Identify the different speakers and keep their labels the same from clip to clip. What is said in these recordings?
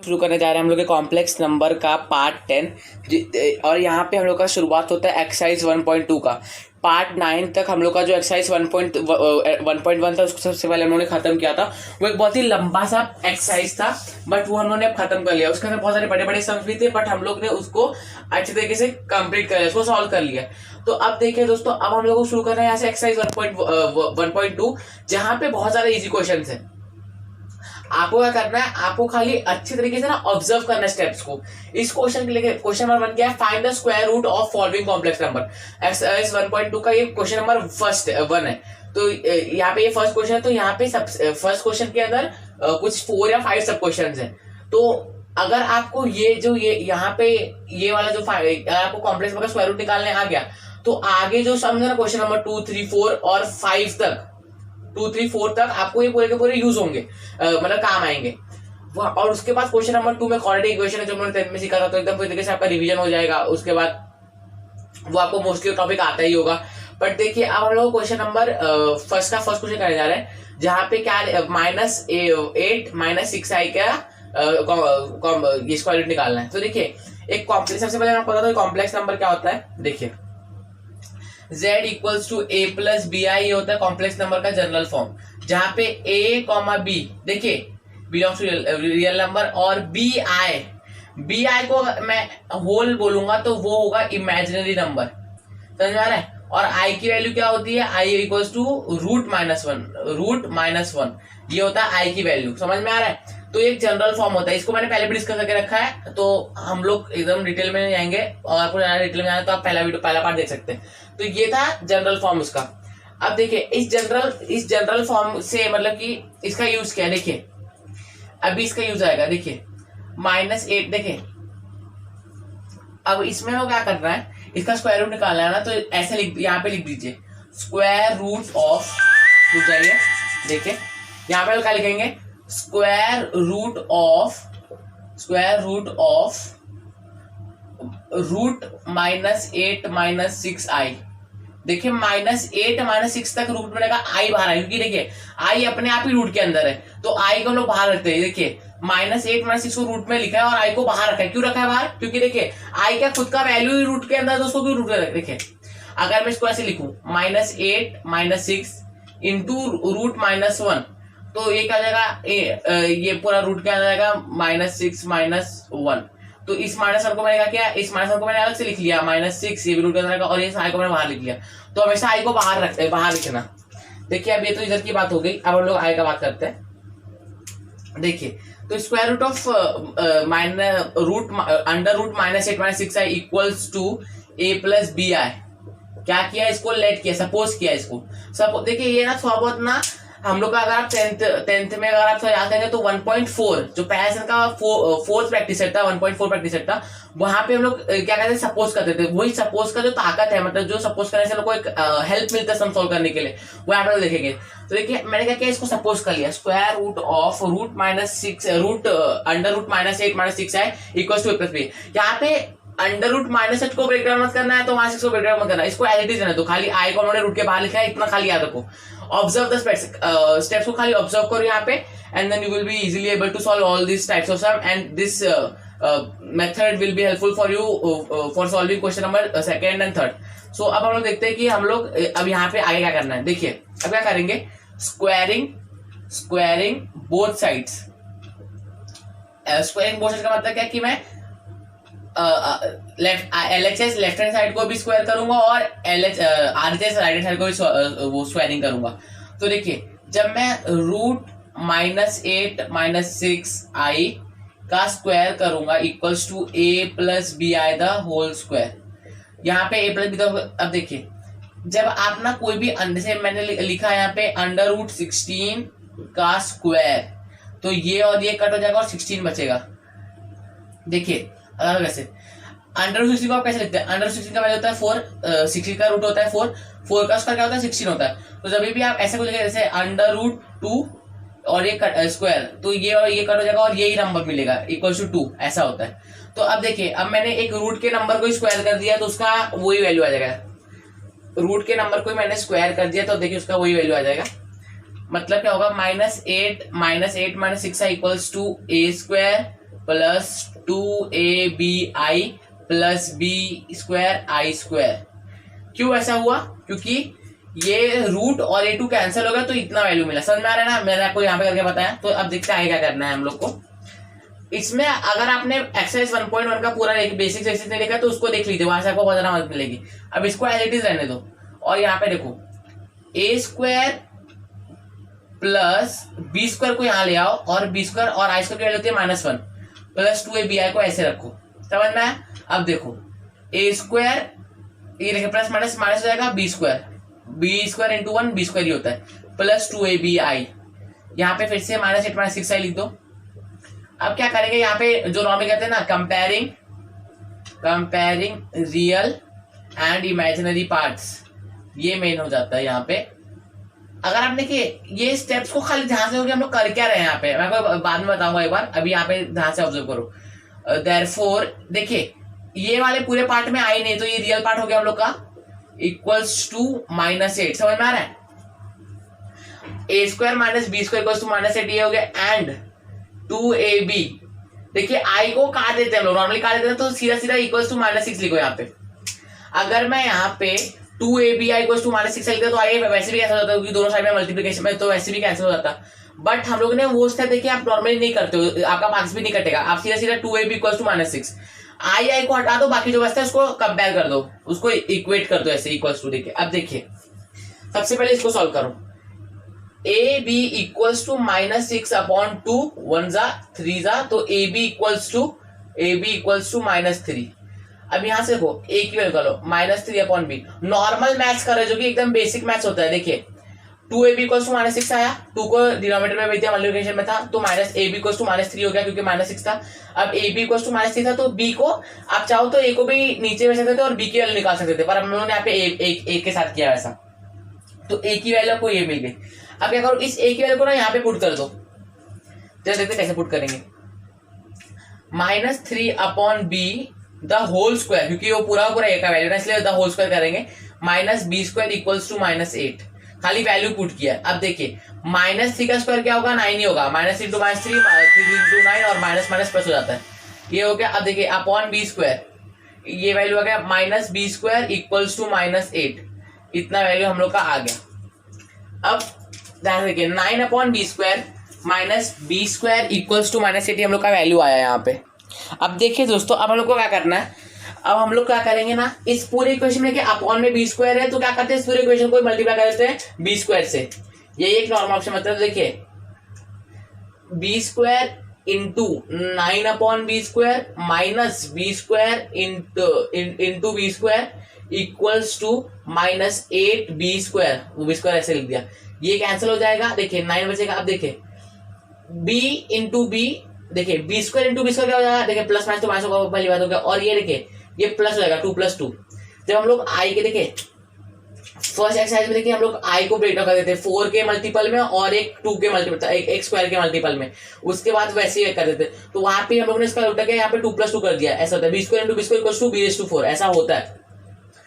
Speaker 1: शुरू करने जा रहे हैं हम लोग के कॉम्प्लेक्स नंबर का पार्ट 10 और यहाँ पे हम लोग का शुरुआत होता है एक्सरसाइज 1.2 का। पार्ट 9 तक हम लोग का जो एक्सरसाइज 1.1 था उसको सबसे पहले हम लोगों ने खत्म किया था। वो एक बहुत ही लंबा सा एक्सरसाइज था बट वो हम लोगों ने खत्म कर लिया। उसके अंदर बहुत सारे बड़े बड़े सम्स भी थे बट हम लोग ने उसको अच्छे तरीके से कंप्लीट कर लिया, उसको सॉल्व कर लिया। तो अब देखिए दोस्तों, अब हम लोग को शुरू करना है यहाँ से एक्सरसाइज 1.2 जहाँ पे बहुत सारे इजी क्वेश्चन है। आपको क्या करना है, आपको खाली अच्छे तरीके से ना ऑब्जर्व करना है स्टेप्स को। इस क्वेश्चन के लिए क्वेश्चन नंबर 1 क्या है, find the square root of following complex number. Exercise 1.2 का ये क्वेश्चन नंबर 1 है। तो यहाँ पे ये फर्स्ट क्वेश्चन है। तो यहाँ पे फर्स्ट क्वेश्चन के अंदर कुछ 4 या 5 सब क्वेश्चन है। तो अगर आपको ये यहाँ पे ये वाला जो आपको कॉम्प्लेक्स नंबर का स्क्वायर रूट निकालने आ गया तो आगे जो सम है ना क्वेश्चन नंबर 2, 3, 4 और 5 तक 2, 3, 4 तक आपको ये पूरे के पूरे यूज होंगे, मतलब काम आएंगे। और उसके बाद क्वेश्चन नंबर 2 में क्वाड्रेटिक इक्वेशन है जो हमने 10th में सीखा था। तो एकदम पूरी तरीके से आपका रिवीजन हो जाएगा। उसके बाद वो आपको मोस्टली टॉपिक आता ही होगा। बट देखिए अब हम लोग क्वेश्चन नंबर फर्स्ट क्वेश्चन करने जा रहे हैं जहाँ पे क्या -8 -6i का ये स्क्वायर रूट निकालना है। तो देखिए एक कॉम्प्लेक्स, सबसे पहले आपको बता दो कॉम्प्लेक्स नंबर क्या होता है। देखिए z equals to a plus B I, ये होता है कॉम्प्लेक्स नंबर का जनरल फॉर्म, जहां पे a, b देखिए बिलोंग्स टू रियल नंबर और बी आई को मैं होल बोलूंगा तो वो होगा इमेजिनरी नंबर। समझ में आ रहा है। और i की वैल्यू क्या होती है, i इक्वल्स टू √-1 ये होता है i की वैल्यू। समझ में आ रहा है। तो एक जनरल फॉर्म होता है, इसको मैंने पहले भी डिस्कस करके रखा है तो हम लोग एकदम डिटेल में जाएंगे। और आपको जाना डिटेल में जाना तो आप पहला पार्ट देख सकते हैं। तो ये था जनरल फॉर्म उसका। अब देखिए इस जनरल फॉर्म से मतलब कि इसका यूज क्या है। देखिए अभी इसका यूज आएगा। देखिए -8 देखिए अब इसमें वो क्या करना है, इसका स्क्वायर रूट निकालना है ना। तो ऐसे यहाँ पे लिख दीजिए स्क्वायर रूट ऑफ, रुक जाइए देखिए यहाँ पे क्या लिखेंगे, स्क्वायर रूट ऑफ √-8 -6i। देखिए -8 -6 तक रूट में लगा i बाहर है, क्योंकि देखिए i अपने आप ही रूट के अंदर है तो i को हम लोग बाहर रखते हैं। देखिए -8 -6 को रूट में लिखा है और i को बाहर रखा है। क्यों रखा है बाहर, क्योंकि देखिए i का खुद का वैल्यू ही रूट के अंदर है तो उसको क्यों रूट में रखा। देखिए अगर मैं इसको ऐसे लिखूं -8 -6 इंटू √-1 तो ये क्या जाएगा, ये पूरा रूट क्या जाएगा -6 -1। तो इस -1 को मैंने क्या किया, इस -1 को मैंने अलग से लिख लिया -6 ये भी रूट के अंदर और ये i को मैंने बाहर लिख लिया। तो हमेशा i को बाहर लिखना। देखिए अब ये तो इधर की बात हो गई। अब हम लोग i का बात करते हैं। देखिए तो square root of √-8 -6i equals to a plus B I. क्या किया, इसको लेट किया, सपोज किया इसको। देखिए ये ना थोड़ा बहुत ना हम लोग का, अगर आप टेंथ में अगर आप याद करेंगे तो 1.4 जो पैसन का फोर्थ प्रैक्टिस सेट था, 1.4 प्रैक्टिस सेट था, वहां पे हम लोग क्या कहते हैं, सपोज करते थे। वही सपोज का जो ताकत है, मतलब जो सपोज करने से लोग को एक हेल्प मिलता है सम सॉल्व करने के लिए, वो यहाँ पे देखेंगे। तो देखिए मैंने क्या किया, इसको सपोज कर लिया square root of √-8 -6i equal to a plus B. यहाँ पे √-8 को ब्रेक डाउन मत करना है तो -6 को ब्रेक डाउन मत करना है, इसको एज इट इज रहने दो। खाली i को उन्होंने रूट के बाहर लिखा है, इतना खाली याद रखो। ऑब्जर्व द स्टेप्स को खाली ऑब्जर्व करो यहाँ पे and then you will be easily able to solve all this types of sum and this method will be helpful for you for solving question number 2nd and 3rd। So अब हम लोग देखते हैं कि हम लोग अब यहाँ पे आगे क्या करना है। देखिए अब क्या करेंगे, squaring both sides. Squaring both sides का मतलब क्या कि मैं LHS लेफ्ट हैंड साइड को भी स्क्वायर करूंगा और RHS राइट हैंड साइड को भी वो स्क्वायरिंग करूंगा। तो देखिए जब मैं √-8 -6i का स्क्वायर करूंगा equals to a plus B I the whole square. यहाँ पे a प्लस बी। अब देखिए जब आप ना कोई भी, जैसे मैंने लिखा है यहाँ पे √16 का स्क्वायर, तो ये और ये कट हो जाएगा और 16 बचेगा। देखिए वैसे √16 को आप कैसे लिखते हैं, √16 का वैल्यू होता है 4, 16 का रूट होता है 4 का स्क्वायर क्या होता है 16 होता है। तो जब भी आप ऐसे कुछ लिखें जैसे √2 और ये स्क्वायर, तो ये और ये कट हो जाएगा और यही नंबर मिलेगा इक्वल टू 2, ऐसा होता है। तो अब देखिए अब मैंने एक रूट के नंबर को स्क्वायर कर दिया तो उसका वही वैल्यू आ जाएगा। रूट के नंबर को मैंने स्क्वायर कर दिया तो देखिए उसका वही वैल्यू आ जाएगा। मतलब क्या होगा, -8 -6i equals to a square plus 2ab plus b²i²। क्यों ऐसा हुआ? क्योंकि ये रूट और a2 कैंसिल हो गया तो इतना वैल्यू मिला। समझ में आ रहा है ना? मैंने आपको यहाँ पे करके बताया। तो अब देखते हैं क्या करना है हम लोग को। इसमें अगर आपने एक्सरसाइज 1.1 का पूरा बेसिक नहीं देखा तो उसको देख लीजिए, वहां से आपको बहुत ज्यादा मदद मिलेगी। अब इसको एज इट इज रहने दो और यहाँ पे देखो a² प्लस b² को यहाँ ले आओ और b² और i² की वैल्यू होती है -1 प्लस 2abi को ऐसे रखो। समझ में आया? अब देखो a², ये देखिए प्लस माइनस माइनस हो जाएगा, b² इंटू 1 b² ही होता है प्लस 2abi। यहाँ पे फिर से -8 -6i लिख दो। अब क्या करेंगे, यहाँ पे जो नॉर्मली कहते हैं ना, comparing real and imaginary parts, ये मेन हो जाता है यहाँ पे। अगर आप देखिए ये स्टेप्स को खाली ध्यान से, हम लोग कर क्या रहे हैं यहाँ पे, मैं आपको बाद में बताऊंगा एक बार, अभी यहाँ पे ध्यान से ऑब्जर्व करो। देयरफॉर देखिए ये वाले पूरे पार्ट में आई नहीं तो ये रियल पार्ट हो गया हम लोग का, इक्वल्स टू -8। समझ में आ रहा है? a² minus b² equals to -8 ये हो गया, एंड 2ab। देखिए i को काट देते हैं हम लोग, नॉर्मली काट देते हैं तो सीधा सीधा इक्वल्स टू -6 लिखो यहाँ पे। अगर मैं यहाँ पे 2abi इक्वल्स टू -6 लिखता तो आई वैसे भी कैंसिल हो जाता, क्योंकि दोनों साइड में मल्टीप्लिकेशन में तो वैसे भी कैंसिल हो जाता। बट हम लोग ने वो स्टेप देखिए आप नॉर्मली नहीं करते हो, आपका मार्क्स भी नहीं कटेगा। आप सीधा सीधा 2ab इक्वल्स टू -6, आई को हटा दो, बाकी जो बचता है उसको कंपेयर कर दो, उसको इक्वेट कर दो ऐसे इक्वल्स टू। देखिए अब देखिए सबसे पहले इसको सॉल्व करो। ए बी इक्वल्स टू -6/2 1 जा 3 जा, तो ए बी इक्वल्स टू -3। अब यहां से देखो ए की वैल्यू कर लो -3/b। नॉर्मल मैथ्स कर रहे जो कि एकदम बेसिक मैथ्स होता है। देखिए 2ab इक्वल्स टू -6 आया, 2 को डिनोमिनेटर में भेज दिया, मल्टीप्लिकेशन में था तो -ab इक्वल्स टू -3 हो गया क्योंकि -6 था। अब ab इक्वल्स टू -3 था तो b को आप चाहो तो a को भी नीचे में सकते थे और b की वैल्यू निकाल सकते थे, पर हम लोगों ने यहाँ पे a के साथ किया वैसा, तो a की वैल्यू आपको ये मिल गई। अब क्या करो, इस a की वैल्यू को ना यहाँ पे पुट कर दो। चलो देखते कैसे पुट करेंगे। -3/b द होल स्क्वायर, क्योंकि वो पूरा पूरा a का वैल्यू ना इसलिए द होल स्क्वायर करेंगे, -b² इक्वल्स टू -8। खाली वैल्यू पुट किया। अब देखिए -3 का स्क्वायर क्या होगा, 9 ही होगा, -3 इंटू -3 3 इंटू 9 और माइनस माइनस प्लस हो जाता है, ये हो गया। अब देखिए अपॉन b², ये वैल्यू आ गया -b² इक्वल्स टू -8, इतना वैल्यू हम लोग का आ गया। अब ध्यान रखिए 9/b² minus b² equals to -8 हम लोग का वैल्यू आया यहाँ पे। अब देखिए दोस्तों, अब हम लोग को क्या करना है, अब हम लोग क्या करेंगे ना, इस पूरे इक्वेशन में अपॉन में b² है तो क्या करते हैं, इस पूरे इक्वेशन को मल्टीप्लाई कर देते हैं b² से। ये एक नॉर्मल ऑप्शन, मतलब देखिए b² into 9/b² minus b² into b² equals to -8b², वो b² ऐसे लिख दिया, ये कैंसिल हो जाएगा। देखिए 9 बचेगा। अब देखिए b इंटू b, देखिए b² इंटू b² क्या हो जाएगा, देखिए प्लस माइनस तो माइनस होगा, पहली बात हो गया, और ये देखिए ये प्लस हो जाएगा 2 + 2। जब हम लोग i के देखिए फर्स्ट एक्सरसाइज में देखिए हम लोग i को ब्रेक डाउन कर देते हैं 4 के मल्टीपल में और एक 2 के मल्टीपल, एक स्क्वायर के मल्टीपल में, उसके बाद वैसे ही कर देते हैं। तो वहां पे हम लोग ने इसका उल्टा किया, यहाँ पे 2 + 2 कर दिया, ऐसा होता है b² into b² equals to b⁴, ऐसा होता है।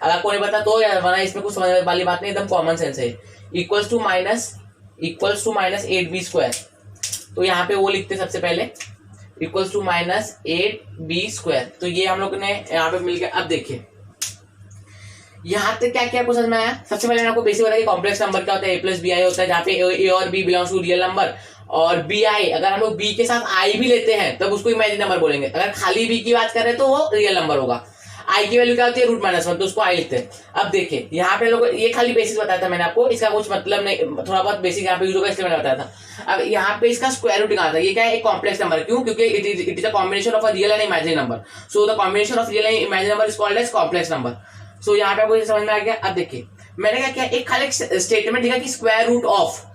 Speaker 1: अगर आपको नहीं पता तो वरना इसमें कुछ समझने वाली बात नहीं, एकदम कॉमन सेंस है। इक्वल्स टू -8b², तो यहाँ पे वो लिखते सबसे पहले इक्वल्स टू -8b², तो ये हम लोग ने यहाँ पे मिल गया। अब देखिए यहाँ तक क्या क्या कुछ समझ में आया। सबसे पहले आपको बेसिक बताया कि कॉम्प्लेक्स नंबर क्या होता है, a + bi होता है, जहाँ पे a और b belongs to real number, और bi अगर हम लोग b के साथ i भी लेते हैं तब उसको इमेजिनरी नंबर बोलेंगे। अगर खाली b की बात करें तो वो रियल नंबर होगा। i की वैल्यू क्या होती है, √-1, तो उसको i लिखते हैं। अब देखिए यहाँ पे लोग, ये खाली बेसिक बताया था मैंने आपको, इसका कुछ मतलब नहीं, थोड़ा बहुत बेसिक यहाँ पे यूज होगा इसलिए मैंने बताया था। अब यहाँ पे इसका स्क्वायर रूट निकालना था, ये क्या है, एक कॉम्प्लेक्स नंबर, क्यों, क्योंकि it is a combination of a real and imaginary number, so the combination of real and imaginary number is called as complex number. So यहाँ पे आपको समझ में आ गया। अब देखिए मैंने क्या किया, एक खाली स्टेटमेंट लिखा कि स्क्वायर रूट ऑफ,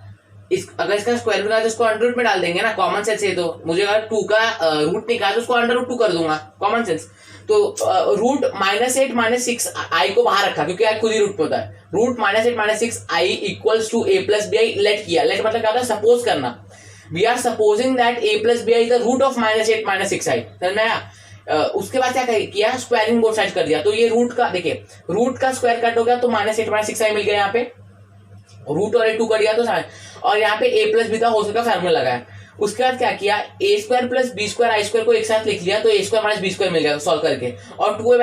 Speaker 1: अगर इसका स्क्वायर रूट निकाला तो उसको अंडर रूट में डाल देंगे ना, कॉमन सेंस है। तो मुझे अगर 2 का रूट निकाला तो उसको अंडर रूट 2 कर दूंगा, कॉमन सेंस। तो रूट -8 -6 i को बाहर रखा क्योंकि i खुद ही रूट में होता है, √-8 -6 i equals to a + bi let किया। लेट मतलब क्या होता है, सपोज करना। We are supposing that a + bi is the root of -8 -6 i, समझ में आया। उसके बाद क्या किया, स्क्वायरिंग बोथ साइड कर दिया, तो ये रूट का देखिए रूट का स्क्वायर कट हो गया तो -8 -6 i मिल गया, यहाँ पे रूट और 2 कर दिया तो, और यहाँ पे a + b का होल स्क्वायर का फार्मूला लगाया। उसके बाद क्या किया, ए स्क्वायर प्लस बी स्क्वायर आई स्क्वायर को एक साथ लिख लिया, तो ए स्क्वायर माइनस बी स्क्वायर मिल गया सॉल्व करके, और टू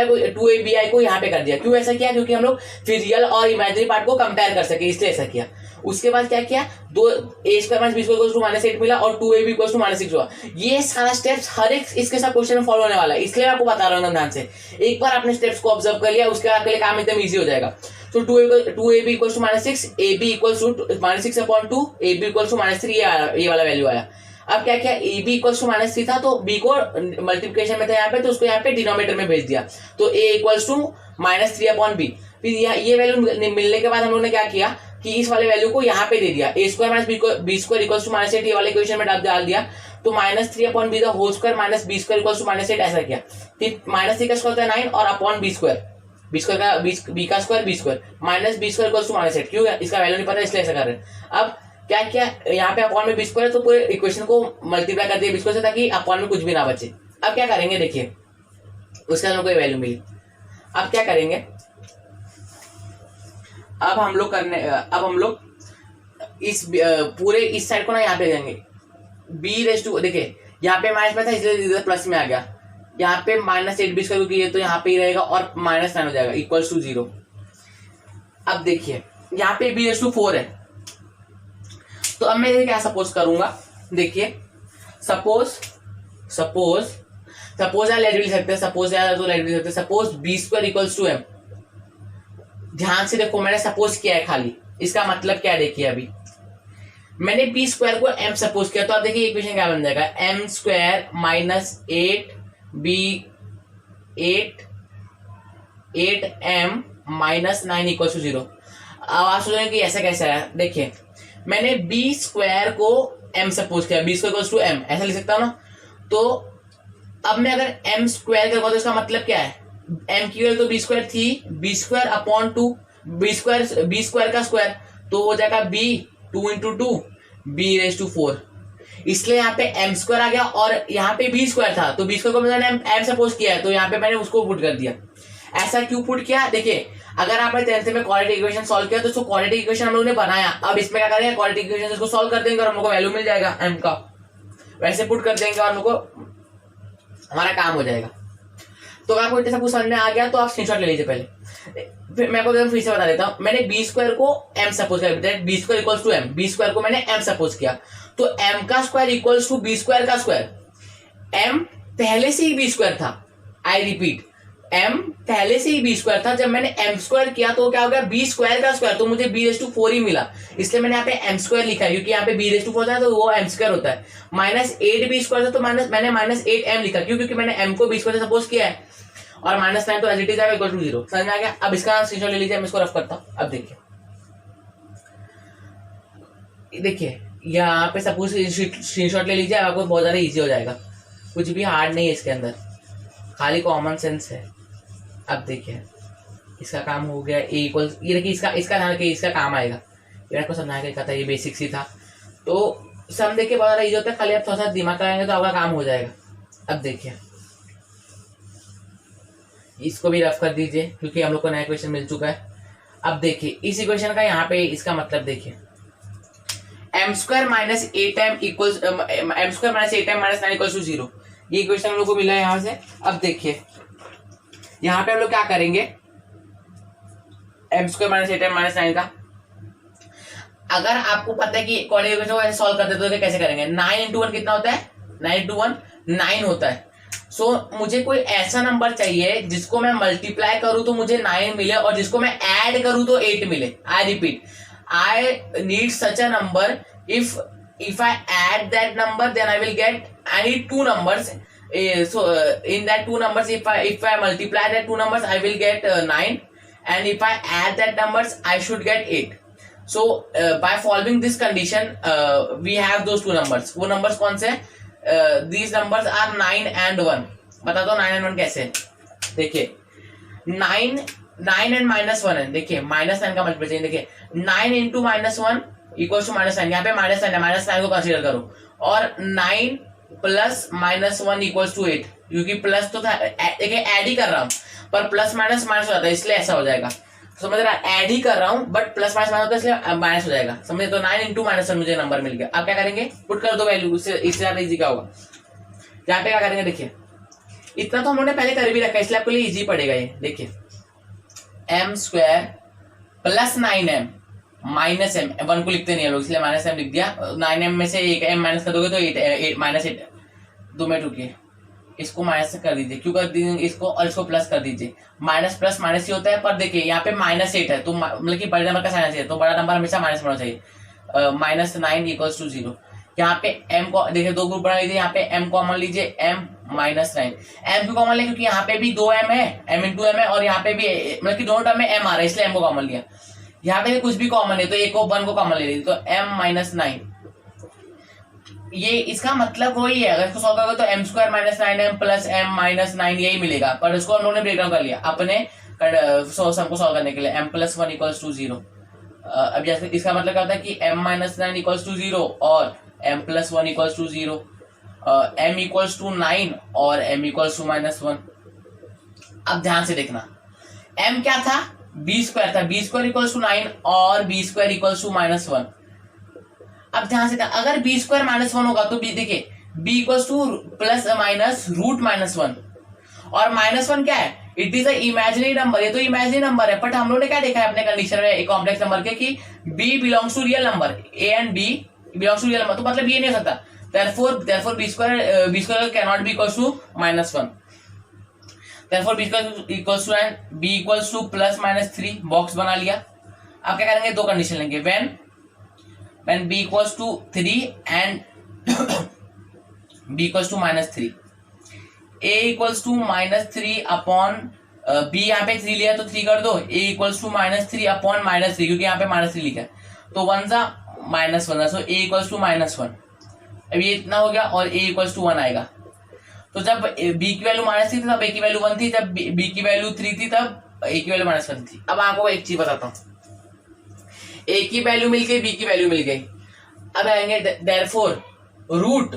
Speaker 1: ए बी आई को यहाँ पे कर दिया। क्यों ऐसा किया, क्योंकि हम लोग फिर रियल और इमेजिनरी पार्ट को कंपेयर कर सके, इसलिए ऐसा किया। उसके बाद क्या किया, दो a square minus b square minus 8 मिला और 2ab = -6 हुआ। ये सारा स्टेप्स हर एक इसके साथ क्वेश्चन में फॉलो होने वाला है, इसलिए आपको बता रहा हूँ ध्यान से। एक बार आपने स्टेप्स को ऑब्जर्व कर लिया, उसके बाद आपके लिए काम एकदम ईजी हो जाएगा। तो 2ab = -6, ab = -6/2, ab = -3, ये वाला वैल्यू आया। अब क्या किया, ab = -3 था, तो b को मल्टीप्लिकेशन में था यहाँ पे, तो उसको यहाँ पे डिनोमिनेटर में भेज दिया, तो a = -3/b। फिर ये वैल्यू मिलने के बाद हम लोगों ने क्या किया कि इस वाले वैल्यू को यहाँ पे दे दिया, a² - b² = -8, ये वाले इक्वेशन में डाल दिया, तो -3/b the whole square minus b² = -8 ऐसा किया। फिर -3 का स्क्वायर होता है 9 और अपॉन b² का b का स्क्वायर b² माइनस b² = -8। क्यों, इसका वैल्यू नहीं पता इसलिए ऐसा कर रहे हैं। अब क्या किया, यहाँ पे अपॉन में b² है, तो पूरे इक्वेशन को मल्टीप्लाई कर दिया b² से, ताकि अपॉन में कुछ भी ना बचे। अब क्या करेंगे, देखिए उसके अंदर कोई वैल्यू मिली। अब क्या करेंगे, अब हम लोग इस पूरे इस साइड को ना यहाँ पे देंगे b⁻, देखिए यहाँ पे माइनस में था इसलिए प्लस में आ गया, यहाँ पे -8b², क्योंकि ये तो यहाँ पे ही रहेगा और -9 हो जाएगा =0। अब देखिए यहाँ पे b⁻4 है, तो अब मैं क्या सपोज करूंगा, देखिए सपोज यार लेट भी सकते हैं, सपोज यार तो लेट भी सकते हैं, सपोज b² = m। ध्यान से देखो, मैंने सपोज किया है खाली, इसका मतलब क्या है, देखिए अभी मैंने b² को m सपोज किया, तो आप देखिए इक्वेशन क्या बन जाएगा, m² - 8m - 9 = 0। अब आप सोचेंगे कि ऐसा कैसे है, देखिए मैंने b² को m सपोज किया, b² = m ऐसा लिख सकता हूँ ना। तो अब मैं अगर m² करूंगा तो इसका मतलब क्या है, m की वैल्यू तो b² थी, b²/2, b² का स्क्वायर, तो हो जाएगा b 2 × 2 b⁻4। इसलिए यहाँ पे m² आ गया और यहाँ पे b² था, तो b² को मैंने m सपोज किया है, तो यहाँ पे मैंने उसको पुट कर दिया। ऐसा क्यों पुट किया, देखिए अगर आपने 10th में क्वाड्रेटिक इक्वेशन सॉल्व किया तो उसको क्वाड्रेटिक इक्वेशन हम लोगों ने बनाया, अब इसमें क्या करेंगे, क्वाड्रेटिक इक्वेशन इसको सॉल्व कर देंगे और हम लोग को वैल्यू मिल जाएगा m का, वैसे पुट कर देंगे और हम लोग को हमारा काम हो जाएगा। तो अगर आपको इतना कुछ समझ में आ गया तो आप स्क्रीनशॉट ले लीजिए पहले, फिर मैं आपको फिर से बता देता हूँ। मैंने b² को m सपोज किया, b² = m, b² को मैंने m सपोज किया, तो m का स्क्वायर इक्वल्स टू b² का स्क्वायर। m पहले से ही b² था, आई रिपीट m पहले से ही b² था, जब मैंने m² किया तो क्या हो गया, b² का स्क्वायर, तो मुझे b⁻4 ही मिला, इसलिए मैंने यहाँ पे m² लिखा है, क्योंकि यहाँ पे b⁻4 होता है तो वो m² होता है। -8b² था तो मैंने -8m लिखा, क्यों, क्योंकि मैंने m को b² से सपोज किया है, और -9 तो एज इट इज आएगा =0। समझ में आ गया। अब इसका स्क्रीनशॉट ले लीजिए, मैं इसको रफ करता हूँ। अब देखिए यहाँ पे सपोज स्क्रीनशॉट ले लीजिए, आपको बहुत ज्यादा इजी हो जाएगा, कुछ भी हार्ड नहीं है इसके अंदर, खाली कॉमन सेंस है। अब देखिए इसका काम हो गया, a = ये देखिए इसका ध्यान रखिए, इसका काम आएगा, ये आपको समझाया गया था, ये बेसिक्स ही था। तो सम देखिए बहुत ज्यादा इजी होता है, खाली आप थोड़ा सा दिमाग लगाएंगे तो आपका काम हो जाएगा। अब देखिए इसको भी रफ कर दीजिए, क्योंकि हम लोग को नया क्वेश्चन मिल चुका है। अब देखिए इस इक्वेशन का यहाँ पे इसका मतलब देखिए, m² - 8m - 9 = 0, ये इक्वेशन हम लोग को मिला है यहाँ से। अब देखिए यहाँ पे हम लोग क्या करेंगे, m² - 8m - 9 का, अगर आपको पता है कि क्वाड्रेटिक इक्वेशन को ऐसे सॉल्व करते तो कैसे करेंगे, 9 × 1 कितना होता है, 9 × 1 9 होता है। सो मुझे कोई ऐसा नंबर चाहिए जिसको मैं मल्टीप्लाई करूं तो मुझे 9 मिले, और जिसको मैं ऐड करूं तो 8 मिले। I repeat, I need such a number, if I add that number then I will get, I need two numbers, so in that two numbers if I multiply that two numbers I will get 9, and if I add that numbers I should get 8. So by following this condition we have those two numbers. वो numbers कौन से, these numbers are 9 and 1। बता दो 9 and 1 कैसे, देखिए 9 and -1 है, देखिए -9 का मल्टीप्लिकेशन, देखिए 9 × -1 = -9, यहाँ पे -9 को कंसीडर करो, और 9 + -1 = 8, क्योंकि प्लस तो था, देखिए ऐड ही कर रहा हूँ पर प्लस माइनस माइनस हो जाता है, इसलिए ऐसा हो जाएगा। समझ रहा है, ऐड ही कर रहा हूं बट प्लस माइनस माइनस होता है इसलिए माइनस हो जाएगा, समझे। तो 9 इंटू -1 मुझे नंबर मिल गया। अब क्या करेंगे, पुट कर दो वैल्यू, इससे ज्यादा इजी क्या होगा। यहाँ पे क्या करेंगे, देखिए इतना तो हम लोगों ने पहले कर भी रखा है इसलिए आपके लिए इजी पड़ेगा ये। देखिए m² plus 9m minus m, 1 को लिखते नहीं है लोग इसलिए -m लिख दिया। 9m में से एक m माइनस कर दोगे तो 8 -8, 2 मिनट रुकिए, इसको माइनस कर दीजिए, क्यों कर दीजिए इसको, और इसको प्लस कर दीजिए। माइनस प्लस माइनस ही होता है, पर देखिए यहाँ पे -8 है तो मतलब कि बड़े नंबर का साइन है तो बड़ा नंबर हमेशा माइनस होना चाहिए। -9 = 0। यहाँ पे m को देखिए 2 ग्रुप बना लीजिए, यहाँ पे m कॉमन लीजिए, m -9 m क्यों कॉमन लिया, क्योंकि यहाँ पे भी 2m है, m × m है, और यहाँ पे भी मतलब कि दोनों टर्म में m आ रहा है इसलिए m को कॉमन लिया। यहाँ पे कुछ भी कॉमन है तो एक को 1 को कॉमन ले लीजिए, तो m -9। ये इसका मतलब वही है, अगर इसको सॉल्व करोगे तो m² -9m प्लस m -9 यही मिलेगा, पर इसको हम लोगों ने ब्रेक डाउन कर लिया अपने सम को सॉल्व करने के लिए। m + 1 = 0। अब जैसे इसका मतलब क्या होता है कि m -9 = 0 और m + 1 = 0, m = 9 और m = -1। अब ध्यान से देखना, m क्या था, b² था, b² = 9 और b² = -1। अब ध्यान से अगर b² -1 होगा तो b देखिए b = ±√-1, और -1 क्या है, it is a imaginary number, ये तो इमेजिनरी नंबर है। बट हम लोगों ने क्या देखा है अपने कंडीशन में एक कॉम्प्लेक्स नंबर के कि b belongs to real number, a and b belongs to real number, तो मतलब ये नहीं हो सकता, therefore b² cannot be equals to -1, therefore b² equals to and b equals to ±3, box बना लिया। अब क्या करेंगे, दो कंडीशन लेंगे, when b equals to 3 and b equals to -3, a equals to -3 upon b यहाँ पे 3 लिया तो 3 कर दो, a equals to -3 upon -3 क्योंकि यहाँ पे -3 लिखा है तो 1 सा -1, सो a equals to -1। अब ये इतना हो गया और a equals to 1 आएगा। तो जब b की वैल्यू -3 थी तब a की वैल्यू 1 थी, जब b की वैल्यू 3 थी तब a की वैल्यू -1 थी। अब आपको एक चीज बताता हूँ, a की वैल्यू मिल गई, b की वैल्यू मिल गई। अब आएंगे therefore root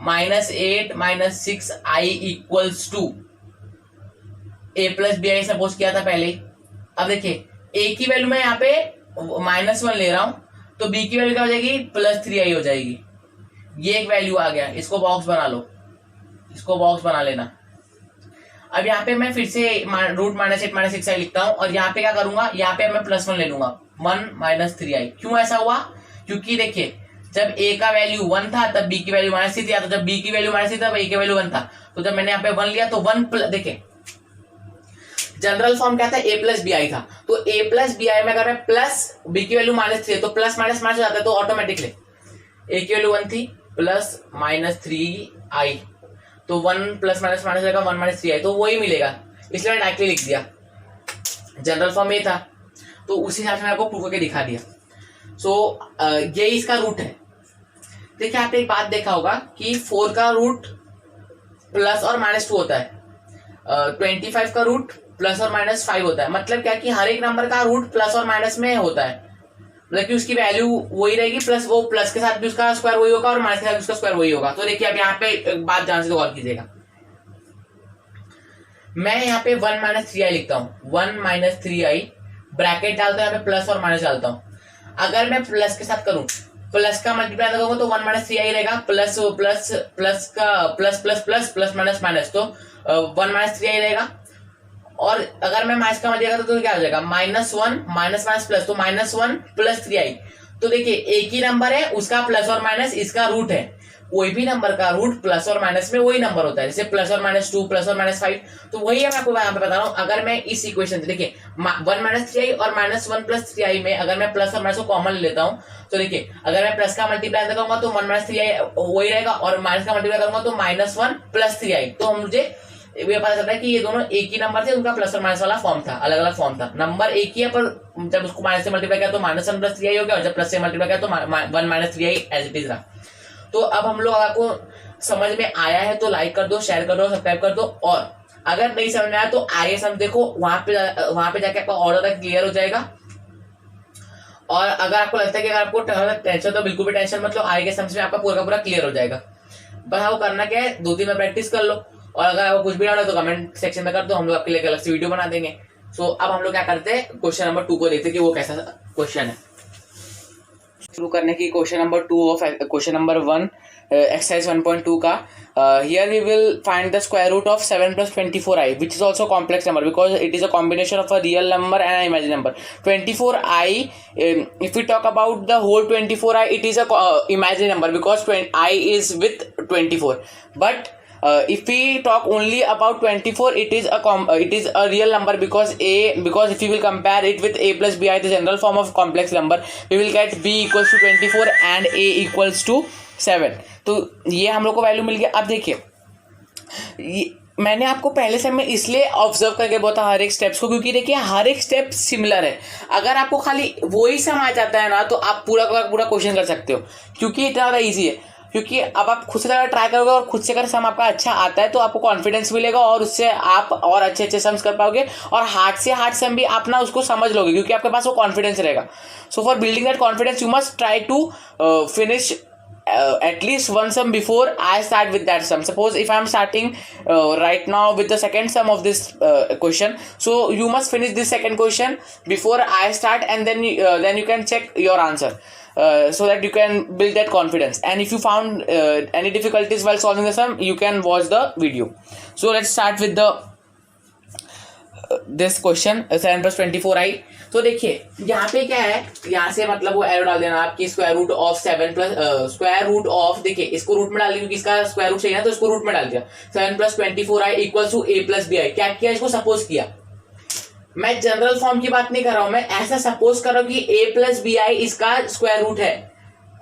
Speaker 1: -8 - 6i equals to a + bi suppose किया था पहले। अब देखिए a की वैल्यू मैं यहाँ पे -1 ले रहा हूं तो b की वैल्यू क्या हो जाएगी, +3i हो जाएगी। ये एक वैल्यू आ गया, इसको बॉक्स बना लो, इसको बॉक्स बना लेना। अब यहाँ पे मैं फिर से √-8 - 6i लिखता हूँ और यहाँ पे क्या करूंगा, यहाँ पे मैं +1 ले लूंगा, 1 - 3i। क्यों ऐसा हुआ, क्योंकि देखिए जब a का वैल्यू 1 था तब b की वैल्यू -3 थी, तो जब b की वैल्यू -3 तब a की वैल्यू 1 था, तो जब मैंने यहाँ पे 1 लिया तो 1 देखिए जनरल फॉर्म क्या था, a + bi था, तो a + bi में अगर मैं प्लस b की वैल्यू -3 है तो प्लस माइनस माइनस हो जाता है, तो ऑटोमेटिकली a की वैल्यू 1 थी प्लस -3i, तो 1 प्लस माइनस माइनस हो जाएगा 1 - 3i, तो वही मिलेगा, इसलिए मैंने डायरेक्टली लिख दिया। जनरल फॉर्म ये था तो उसी हिसाब से मैं आपको प्रूफ करके दिखा दिया। सो ये इसका रूट है। देखिए आपने एक बात देखा होगा कि 4 का रूट प्लस और -2 होता है, 25 का रूट प्लस और -5 होता है। मतलब क्या कि हर एक नंबर का रूट प्लस और माइनस में होता है, मतलब कि उसकी वैल्यू वही रहेगी, प्लस वो प्लस के साथ भी उसका स्क्वायर वही होगा और माइनस के साथ उसका स्क्वायर वही होगा। तो देखिए अब यहाँ पे बात ध्यान से गौर कीजिएगा, मैं यहाँ पे 1 - 3i लिखता हूँ, 1 - 3i ब्रैकेट डालता हूँ, यहाँ पे प्लस और माइनस डालता हूँ। अगर मैं प्लस के साथ करूं, प्लस का मल्टीप्लाई करूंगा तो 1 - 3i रहेगा, प्लस प्लस प्लस का plus plus plus plus minus minus, तो 1 - 3i रहेगा। और अगर मैं माइनस का मल्टीप्लाई करता तो क्या हो जाएगा, -1 माइनस माइनस प्लस, तो -1 + 3i। तो देखिए एक ही नंबर है, उसका प्लस और माइनस इसका रूट है, कोई भी नंबर का रूट प्लस और माइनस में वही नंबर होता है, जैसे प्लस और -2 प्लस और -5, तो वही है मैं आपको यहाँ पे बता रहा हूँ। अगर मैं इस इक्वेशन से देखिए 1 - 3i और -1 + 3i में अगर मैं प्लस और माइनस को कॉमन लेता हूँ तो देखिए अगर मैं प्लस का मल्टीप्लाई करूंगा तो 1 - 3i वही रहेगा, और माइनस का मल्टीप्लाई करूंगा तो -1 + 3i। तो मुझे ये पता चलता है कि ये दोनों एक ही नंबर थे, उनका प्लस और माइनस वाला फॉर्म था, अलग अलग फॉर्म था, नंबर एक ही है, पर जब उसको माइनस से मल्टीप्लाई किया तो -1 + 3i हो गया, और जब प्लस से मल्टीप्लाई किया तो 1 - 3i एज इट इज रहा। तो अब हम लोग आपको समझ में आया है तो लाइक कर दो, शेयर कर दो, सब्सक्राइब कर दो, और अगर नहीं समझ में आया तो आगे सम देखो, वहां पे जाके आपका और ज्यादा क्लियर हो जाएगा। और अगर आपको लगता है कि अगर आपको टेंशन, तो बिल्कुल भी टेंशन मतलब आगे समझ में आपका पूरा का पूरा क्लियर हो जाएगा। बस आपको करना क्या है, 2-3 बार प्रैक्टिस कर लो, और अगर आपको कुछ भी डाउट है तो कमेंट सेक्शन में कर दो, हम लोग आपके लिए अलग से वीडियो बना देंगे। सो अब हम लोग क्या करते हैं, क्वेश्चन नंबर 2 को देखते हैं कि वो कैसा क्वेश्चन है। शुरू करने की question number 2 of question number 1 exercise 1.2 का। Here we will find the square root of 7 + 24i which is also complex number because it is a combination of a real number and imaginary number. 24i, if we talk about the whole 24i, it is a imaginary number because I is with 24, but if we talk only about 24, it is a real number because if we will compare it with a plus bi, the general form of complex number, we will get b equals to 24 and a equals to 7। तो ये हम लोग को value मिल गया। अब देखिए मैंने आपको पहले से मैं इसलिए ऑब्जर्व करके बोला हर एक स्टेप्स को, क्योंकि देखिए हर एक स्टेप सिमिलर है। अगर आपको खाली वही सम आ जाता है ना तो आप पूरा क्वेश्चन कर सकते हो, क्योंकि इतना ज़्यादा ईजी है। क्योंकि अब आप खुद से अगर ट्राई करोगे और खुद से अगर सम आपका अच्छा आता है तो आपको कॉन्फिडेंस मिलेगा और उससे आप और अच्छे समस कर पाओगे, और हार्ड से हार्ड सम भी आप ना उसको समझ लोगे क्योंकि आपके पास वो कॉन्फिडेंस रहेगा। So for building that confidence you must try to finish at least one sum before I start with that sum. Suppose if I am starting right now with the second sum of this question, so you must finish this second question before I start, and then you can check your answer so that you can build that confidence. And if you found any difficulties while solving the sum, you can watch the video. So let's start with the this question 7 + 24i। तो देखिए यहाँ पे क्या है, यहाँ से मतलब वो एरो डाल देना आपकी square root of 7 + square root of, देखिए इसको रूट में डाल दिया क्योंकि इसका स्क्वायर रूट चाहिए ना, तो इसको रूट में डाल दिया। 7 + 24i equals to a + bi। क्या किया, इसको सपोज किया। मैं जनरल फॉर्म की बात नहीं कर रहा हूं, मैं ऐसा सपोज कर रहा हूं कि a + bi इसका स्क्वायर रूट है,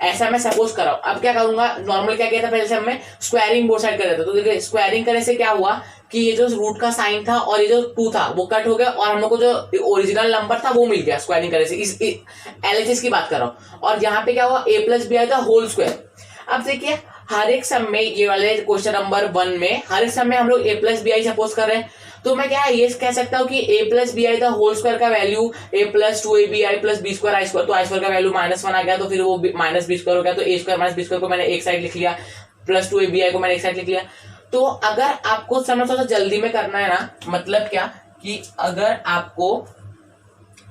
Speaker 1: ऐसा मैं सपोज कर रहा हूं। अब क्या करूंगा, नॉर्मल क्या किया था पहले से मैं स्क्वायरिंग बोथ साइड कर देता। तो देखिए स्क्वायरिंग करने से क्या हुआ कि ये जो रूट का साइन था और ये जो 2 था वो कट हो गया और हम लोग को जो ओरिजिनल नंबर था वो मिल गया स्क्वायरिंग करने से। इस LHS की बात कर रहा हूं। और यहाँ पे क्या हुआ, a + bi का होल स्क्वायर। अब देखिए हर एक सम में, ये वाले क्वेश्चन नंबर 1 में हर एक सम में हम लोग a + bi सपोज कर रहे हैं। तो मैं क्या ये कह सकता हूँ कि a + bi का होल स्क्वायर का value a + 2ab i + b² i², तो i² का वैल्यू -1 आ गया, तो फिर वो -b² हो गया। तो a² - b² को मैंने एक साइड लिख लिया, + 2ab i को मैंने एक साइड लिख लिया। तो अगर आपको समझ थोड़ा जल्दी में करना है ना, मतलब क्या कि अगर आपको,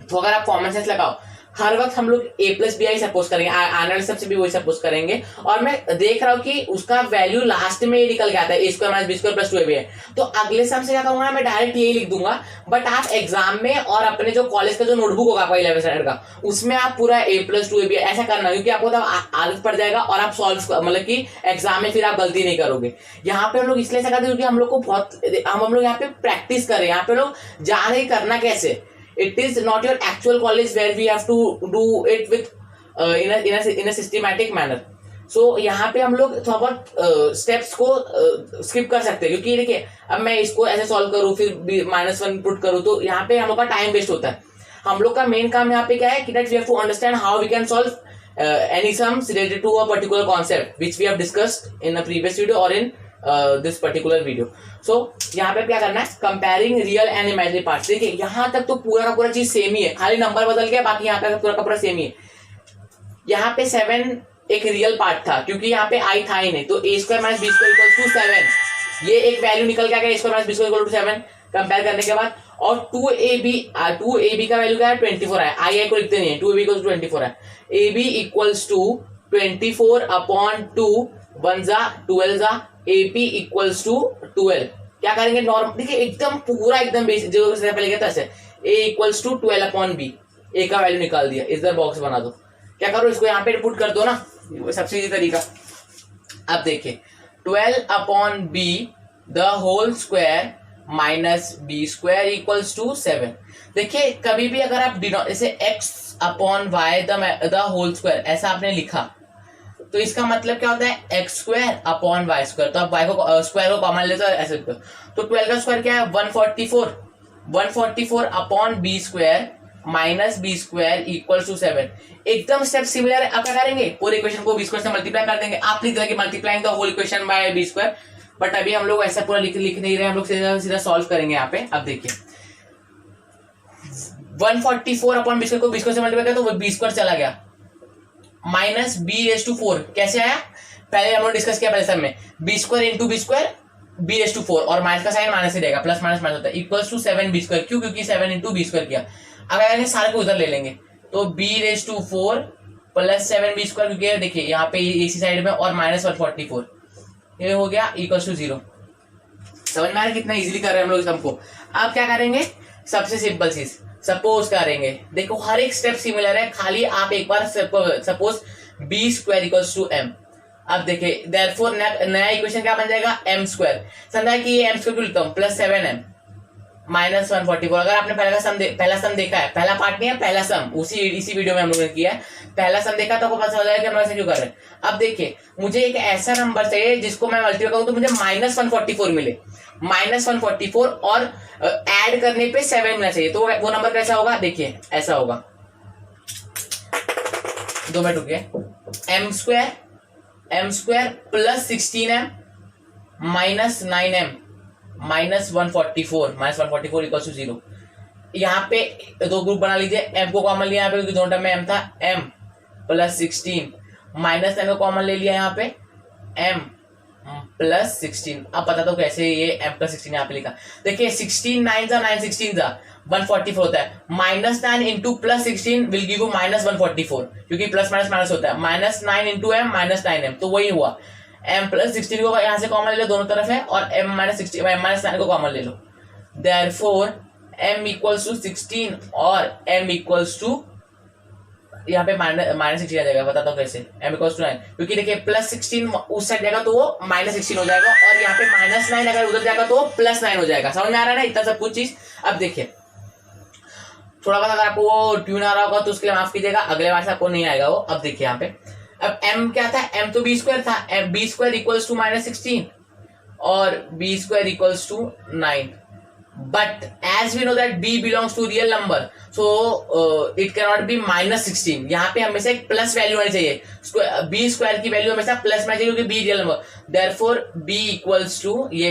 Speaker 1: तो अगर आप कॉमन सेंस लगाओ, हर वक्त हम लोग a + bi सपोज करेंगे, आने वाले सबसे भी वही सपोज करेंगे। और मैं देख रहा हूँ कि उसका वैल्यू लास्ट में निकल गया था, a² - b² + 2ab है। तो अगले सम से क्या करूंगा, मैं डायरेक्ट यही लिख दूंगा। बट आप एग्जाम में और अपने जो कॉलेज का जो नोटबुक होगा आपका 11th स्टैंडर्ड का, उसमें आप पूरा a + 2ab ऐसा करना, क्योंकि आपको तब आदत पड़ जाएगा और आप सॉल्व, मतलब कि एग्जाम में फिर आप गलती नहीं करोगे। यहाँ पे हम लोग इसलिए ऐसा करते हैं क्योंकि हम लोग को बहुत, हम लोग यहाँ पे प्रैक्टिस करें, यहाँ पे लोग जान रहे करना कैसे। It is not your actual college where we have to do it with in a systematic manner. So यहाँ पे हम लोग थोड़ा बहुत स्टेप्स को स्किप कर सकते हैं, क्योंकि देखिए अब मैं इसको ऐसे सॉल्व करूँ फिर -1 पुट करूँ तो यहाँ पे हम लोग का टाइम वेस्ट होता है। हम लोग का मेन काम यहाँ पे क्या है कि that we have to understand how we can solve any sums related to a particular concept which we have discussed in a previous video or in this particular video. So यहाँ पे क्या करना है, comparing real and imaginary parts. देखिए यहाँ तक तो पूरा का पूरा चीज सेम ही है, खाली नंबर बदल गया, बाकी यहाँ पे पूरा का पूरा सेम ही है। यहाँ पे 7 एक रियल पार्ट था क्योंकि यहाँ पे i था ही नहीं, तो a² - b² = 7, ये एक वैल्यू निकल के आ गया, a² - b² = 7 कंपेयर करने के बाद। और 2ab का वैल्यू क्या है, 24 है, i को लिखते नहीं है, 2ab = 24 है। ab = 24/2 1 जा 12 जा, AP = 12। क्या करेंगे, नॉर्मल देखिए एकदम पूरा एकदम बेसिक जो पहले कहता है, a = 12/b, a का वैल्यू निकाल दिया, इधर बॉक्स बना दो। क्या करो, इसको यहाँ पे पुट कर दो ना, सबसे इजी तरीका। अब देखिए 12/b the whole square -b² = 7। देखिए कभी भी अगर आप जैसे x/y द होल स्क्वायर ऐसा आपने लिखा तो इसका मतलब क्या होता है, x² / y²। तो आप y को स्क्वायर को कॉमन लेते हो ऐसे लिखते हो। तो 12 का स्क्वायर क्या है, 144 144/b² -b² = 7। एकदम स्टेप सिमिलर है। अब क्या करेंगे, पूरे इक्वेशन को b² से मल्टीप्लाई कर देंगे। आप लिख देंगे multiplying the whole equation by b², but अभी हम लोग ऐसा पूरा लिख नहीं रहे, हम लोग सीधा सॉल्व करेंगे यहाँ पे। अब देखिए 144/b² को b² से मल्टीप्लाई किया तो वो b² चला गया, -b⁴ कैसे आया, पहले हम लोग डिस्कस किया पहले सब में, b² × b², b/4 और माइनस का साइन माइनस ही रहेगा, प्लस माइनस माइनस होता है, इक्वल्स टू 7b²। क्यों? क्योंकि 7 इंटू b² किया। अब अगर सारे को उधर ले लेंगे तो b/4 प्लस 7b², क्योंकि देखिए यहाँ पे इसी साइड में, और माइनस 144, ये हो गया इक्वल्स टू 0। समझ में आ रहा है कितना इजीली कर रहे हैं हम लोग सबको। अब क्या करेंगे, सबसे सिंपल चीज सपोज करेंगे। देखो हर एक स्टेप सिमिलर है, खाली आप एक बार suppose b² equals to m। अब देखिए देयरफॉर नया इक्वेशन क्या बन जाएगा, m²। समझा कि ये m² क्यों लिखता हूँ, प्लस 7m माइनस 144। अगर आपने पहला सम देखा है, पहला पार्ट नहीं है, पहला सम इसी वीडियो में हम लोगों ने किया है, पहला सम देखा तो आपको पता चल जाएगा कि हम ऐसे क्यों कर रहे हैं। अब देखिए मुझे एक ऐसा नंबर चाहिए जिसको मैं मल्टीप्लाई करूं तो मुझे माइनस 144 मिले, माइनस 144 और ऐड करने पे 7 मिलना चाहिए। तो वो नंबर कैसा होगा, देखिए ऐसा होगा, 2 मिनट रुकिए, m² plus 16m minus 9m minus 144 equal to 0। यहाँ पे दो ग्रुप बना लीजिए, m को कॉमन लिया यहाँ पे क्योंकि दोनों टर्म में m था, m प्लस 16 माइनस 9 को कॉमन ले लिया यहाँ पे m प्लस 16। अब पता तो कैसे ये m प्लस 16 यहाँ पे लिखा, देखिए 16 9 जा 9 16 जा 144 होता है, minus 9 into plus 16 will give you minus 144, क्योंकि प्लस माइनस माइनस होता है, minus 9 into m minus 9m, तो वही हुआ। m प्लस 16 को यहाँ से कॉमन ले लो, दोनों तरफ है, और m माइनस 9 को कॉमन ले लो, देयरफॉर m इक्वल्स टू 16 और m इक्वल्स टू यहाँ पे माइनस 16 आ जाएगा। बताता हूँ कैसे, m इक्वल्स टू 9, क्योंकि देखिए प्लस 16 उस साइड जाएगा तो वो माइनस 16 हो जाएगा, और यहाँ पे माइनस 9 अगर उधर जाएगा तो प्लस 9 हो जाएगा। समझ में आ रहा है ना इतना सब कुछ चीज। अब देखिए थोड़ा बहुत अगर आपको वो ट्यून आ रहा होगा तो उसके लिए माफ कीजिएगा, अगले बार से आपको नहीं आएगा वो। अब देखिए यहाँ पे, अब m क्या था, m तो b² था, b² इक्वल्स टू माइनस 16 और b² equals to 9, but as we know that b belongs to real number, so it cannot be minus 16। यहाँ पे हमेशा एक प्लस वैल्यू आनी चाहिए, b² की वैल्यू हमेशा प्लस में चाहिए क्योंकि b real number, therefore b equals to ये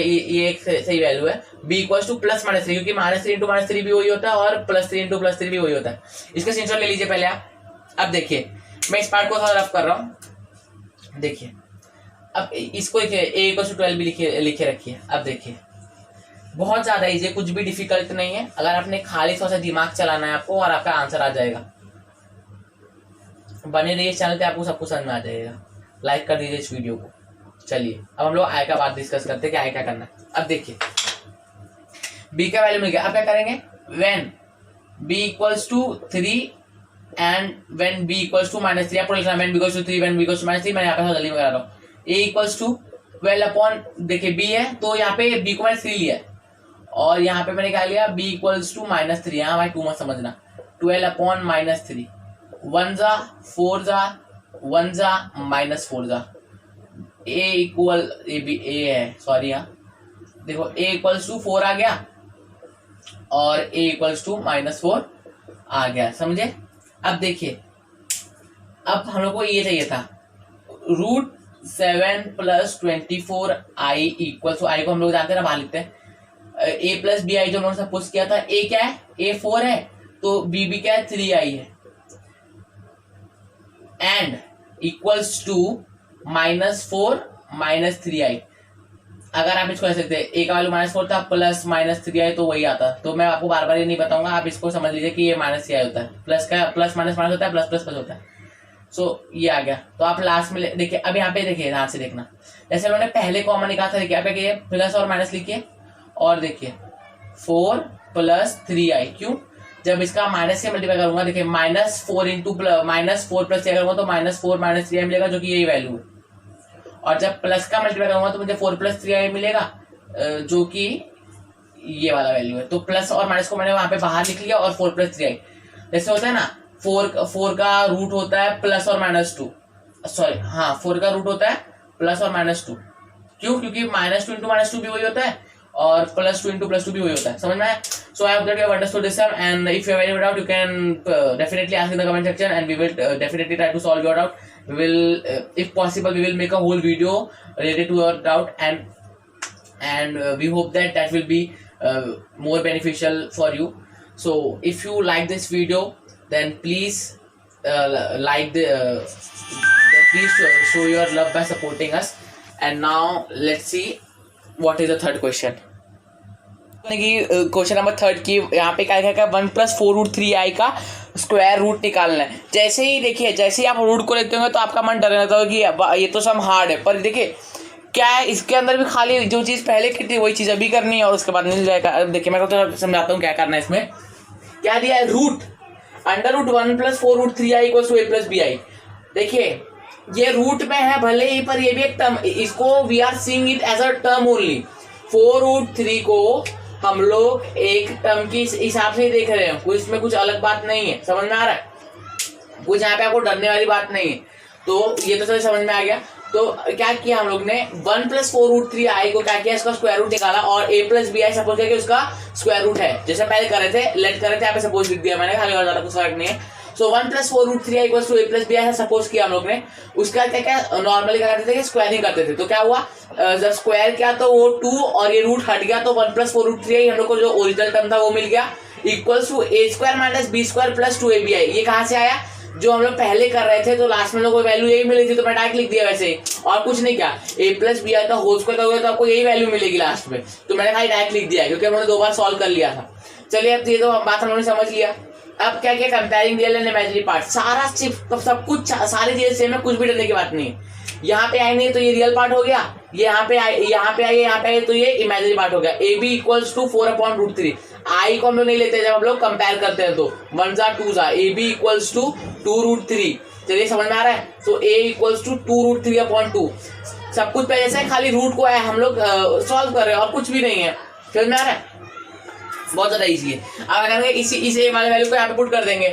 Speaker 1: एक सही वैल्यू है, b equals to plus minus 3, क्योंकि माइनस 3 इंटू माइनस 3 भी वही होता है और प्लस 3 इंटू प्लस 3 भी वही होता है। इसका स्क्रीनशॉट ले लीजिए पहले आप। अब देखिए मैं इस पार्ट को थोड़ा रफ कर रहा हूँ, देखिए अब इसको a इक्वल्स टू 12 भी लिखे रखिए। अब देखिए बहुत ज्यादा इजी है, कुछ भी डिफिकल्ट नहीं है, अगर आपने खाली थोड़ा सा दिमाग चलाना है आपको और आपका आंसर आ जाएगा। बने रहिए चैनल पे, आपको सब कुछ समझ में आ जाएगा। लाइक कर दीजिए इस वीडियो को। चलिए अब हम लोग आई का बात डिस्कस करते हैं कि आई क्या करना है। अब देखिए बी का वैल्यू मिल गया, अब क्या करेंगे, when B equals to 3 and when B equals to minus 3, आपको लिखना when B equals to 3 when B equals to minus 3, मैंने यहाँ पे जल्दी में करा रहा हूँ। ए इक्वल्स टू 12 अपॉन, देखिए बी है तो यहाँ पे बी को मैंने 3 लिया है और यहाँ पे मैंने क्या लिया, b इक्वल्स टू माइनस 3। यहाँ भाई 2 मत समझना, 12 अपॉन माइनस 3, 1 जा 4 जा 1 जा माइनस 4 जा, a इक्वल a है सॉरी, यहाँ देखो a इक्वल्स टू 4 आ गया और a इक्वल्स टू माइनस 4 आ गया, समझे। अब देखिए अब हम लोग को ये चाहिए था root 7 plus 24 i equals to, i को हम लोग जानते हैं ना, बाहर लिखते हैं a प्लस बी आई, जो उन्होंने सपोज किया था। a क्या है, a 4 है तो b भी क्या है 3i है, and equals to minus 4 minus 3i। अगर आप इसको ऐसे सकते हैं, a का वैल्यू माइनस 4 था प्लस माइनस 3i तो वही आता, तो मैं आपको बार बार ये नहीं बताऊंगा, आप इसको समझ लीजिए कि ये माइनस 3i होता है, प्लस का प्लस माइनस माइनस होता है, प्लस प्लस प्लस होता है। सो ये आ गया, तो आप लास्ट में देखिए, अब यहाँ पे देखिए ध्यान से देखना, जैसे उन्होंने पहले कॉमन निकाला था, देखिए आप क्या प्लस और माइनस लिखिए और देखिए 4 प्लस 3i, क्यों, जब इसका माइनस से मल्टीप्लाई करूंगा, देखिए माइनस 4 इंटू माइनस 4 प्लस 3 करूंगा तो माइनस 4 माइनस 3i मिलेगा, जो कि यही वैल्यू है, और जब प्लस का मल्टीप्लाई करूंगा तो मुझे 4 प्लस 3i मिलेगा, जो कि ये वाला वैल्यू है। तो प्लस और माइनस को मैंने वहां पे बाहर लिख लिया और 4 प्लस 3i, जैसे होता है ना 4 का रूट होता है प्लस और माइनस 2, सॉरी हाँ 4 का रूट होता है प्लस और माइनस 2, क्यों, क्योंकि माइनस 2 इंटू माइनस 2 भी वही होता है और प्लस 2 इंटू प्लस 2 भी वही होता है, समझ में आया। So I hope that you have understood this sum, and if you have any doubt you can definitely ask in the comment section, and we will definitely try to solve your doubt. We will if possible we will make a whole video related to your doubt, and we hope that will be more beneficial for you. So if you like this video, then please then please show your love by supporting us. And now let's see what is the third question की question number third की यहाँ पे क्या लिखा है 1+4√3i का square root निकालना है। जैसे ही देखिए जैसे ही आप रूट को लेते होंगे तो आपका मन डर रहता होगा कि ये तो सब हार्ड है, पर देखिए क्या है इसके अंदर भी खाली जो चीज़ पहले की थी वही चीज़ अभी करनी है और उसके बाद मिल जाएगा। अब देखिए मैं तो समझाता हूँ क्या करना है। इसमें क्या दिया है, रूट √1+4√3i = a+bi। देखिए ये रूट में है भले ही, पर ये भी एक टर्म, इसको we are seeing it as a term only. 4√3 को हम लोग एक टर्म की हिसाब से ही देख रहे हैं, कुछ इसमें कुछ अलग बात नहीं है, समझ में आ रहा है? कुछ यहाँ पे आपको डरने वाली बात नहीं है। तो ये तो समझ में आ गया। तो क्या किया हम लोग ने 1+4√3i को क्या किया, इसका स्क्वायर रूट निकाला और a+bi सपोज करके उसका स्क्वायर रूट है, जैसे पहले कर रहे थे, लेट कर रहे थे, यहाँ पे सपोज लिख दिया मैंने, खाली और ज्यादा कुछ फर्क नहीं है। सो 1+4√3i = a+bi सपोज किया हम लोग ने। उसका क्या क्या नॉर्मली क्या करते थे कि स्क्वायरिंग करते थे, तो क्या हुआ जब स्क्वायर किया तो वो 2 और ये रूट हट गया तो 1+4√3i हम लोग को जो ओरिजिनल टर्म था वो मिल गया, equals to a² - b² + 2abi। ये कहाँ से आया, जो हम लोग पहले कर रहे थे, तो लास्ट में लोगों को वैल्यू यही मिली थी तो मैं डायरेक्ट लिख दिया वैसे ही, और कुछ नहीं किया। a+bi का होल स्क्वायर करोगे तो आपको यही वैल्यू मिलेगी लास्ट में, तो मैंने खाली डायरेक्ट लिख दिया क्योंकि हमने 2 बार सॉल्व कर लिया था। चलिए अब ये तो बात हम लोगों ने समझ लिया। अब क्या क्या comparing real and imaginary part, सारा सब कुछ सारी चीजें सेम है, कुछ भी डरने की बात नहीं है। यहाँ पे आई नहीं तो ये रियल पार्ट हो गया, ये यहाँ पे आई तो ये इमेजिनरी पार्ट हो गया। ab = 4/√3। आई को हम लोग नहीं लेते जब हम लोग कंपेयर करते हैं तो 1 * 2 ab = 2√3। चलिए समझ में आ रहा है। तो a = 2√3/2। सब कुछ पहले से खाली रूट को है हम लोग सॉल्व कर रहे हैं और कुछ भी नहीं है, समझ में आ रहा है, बहुत ज्यादा इजी है। अब अगर इस a वाले वैल्यू को यहाँ पे पुट कर देंगे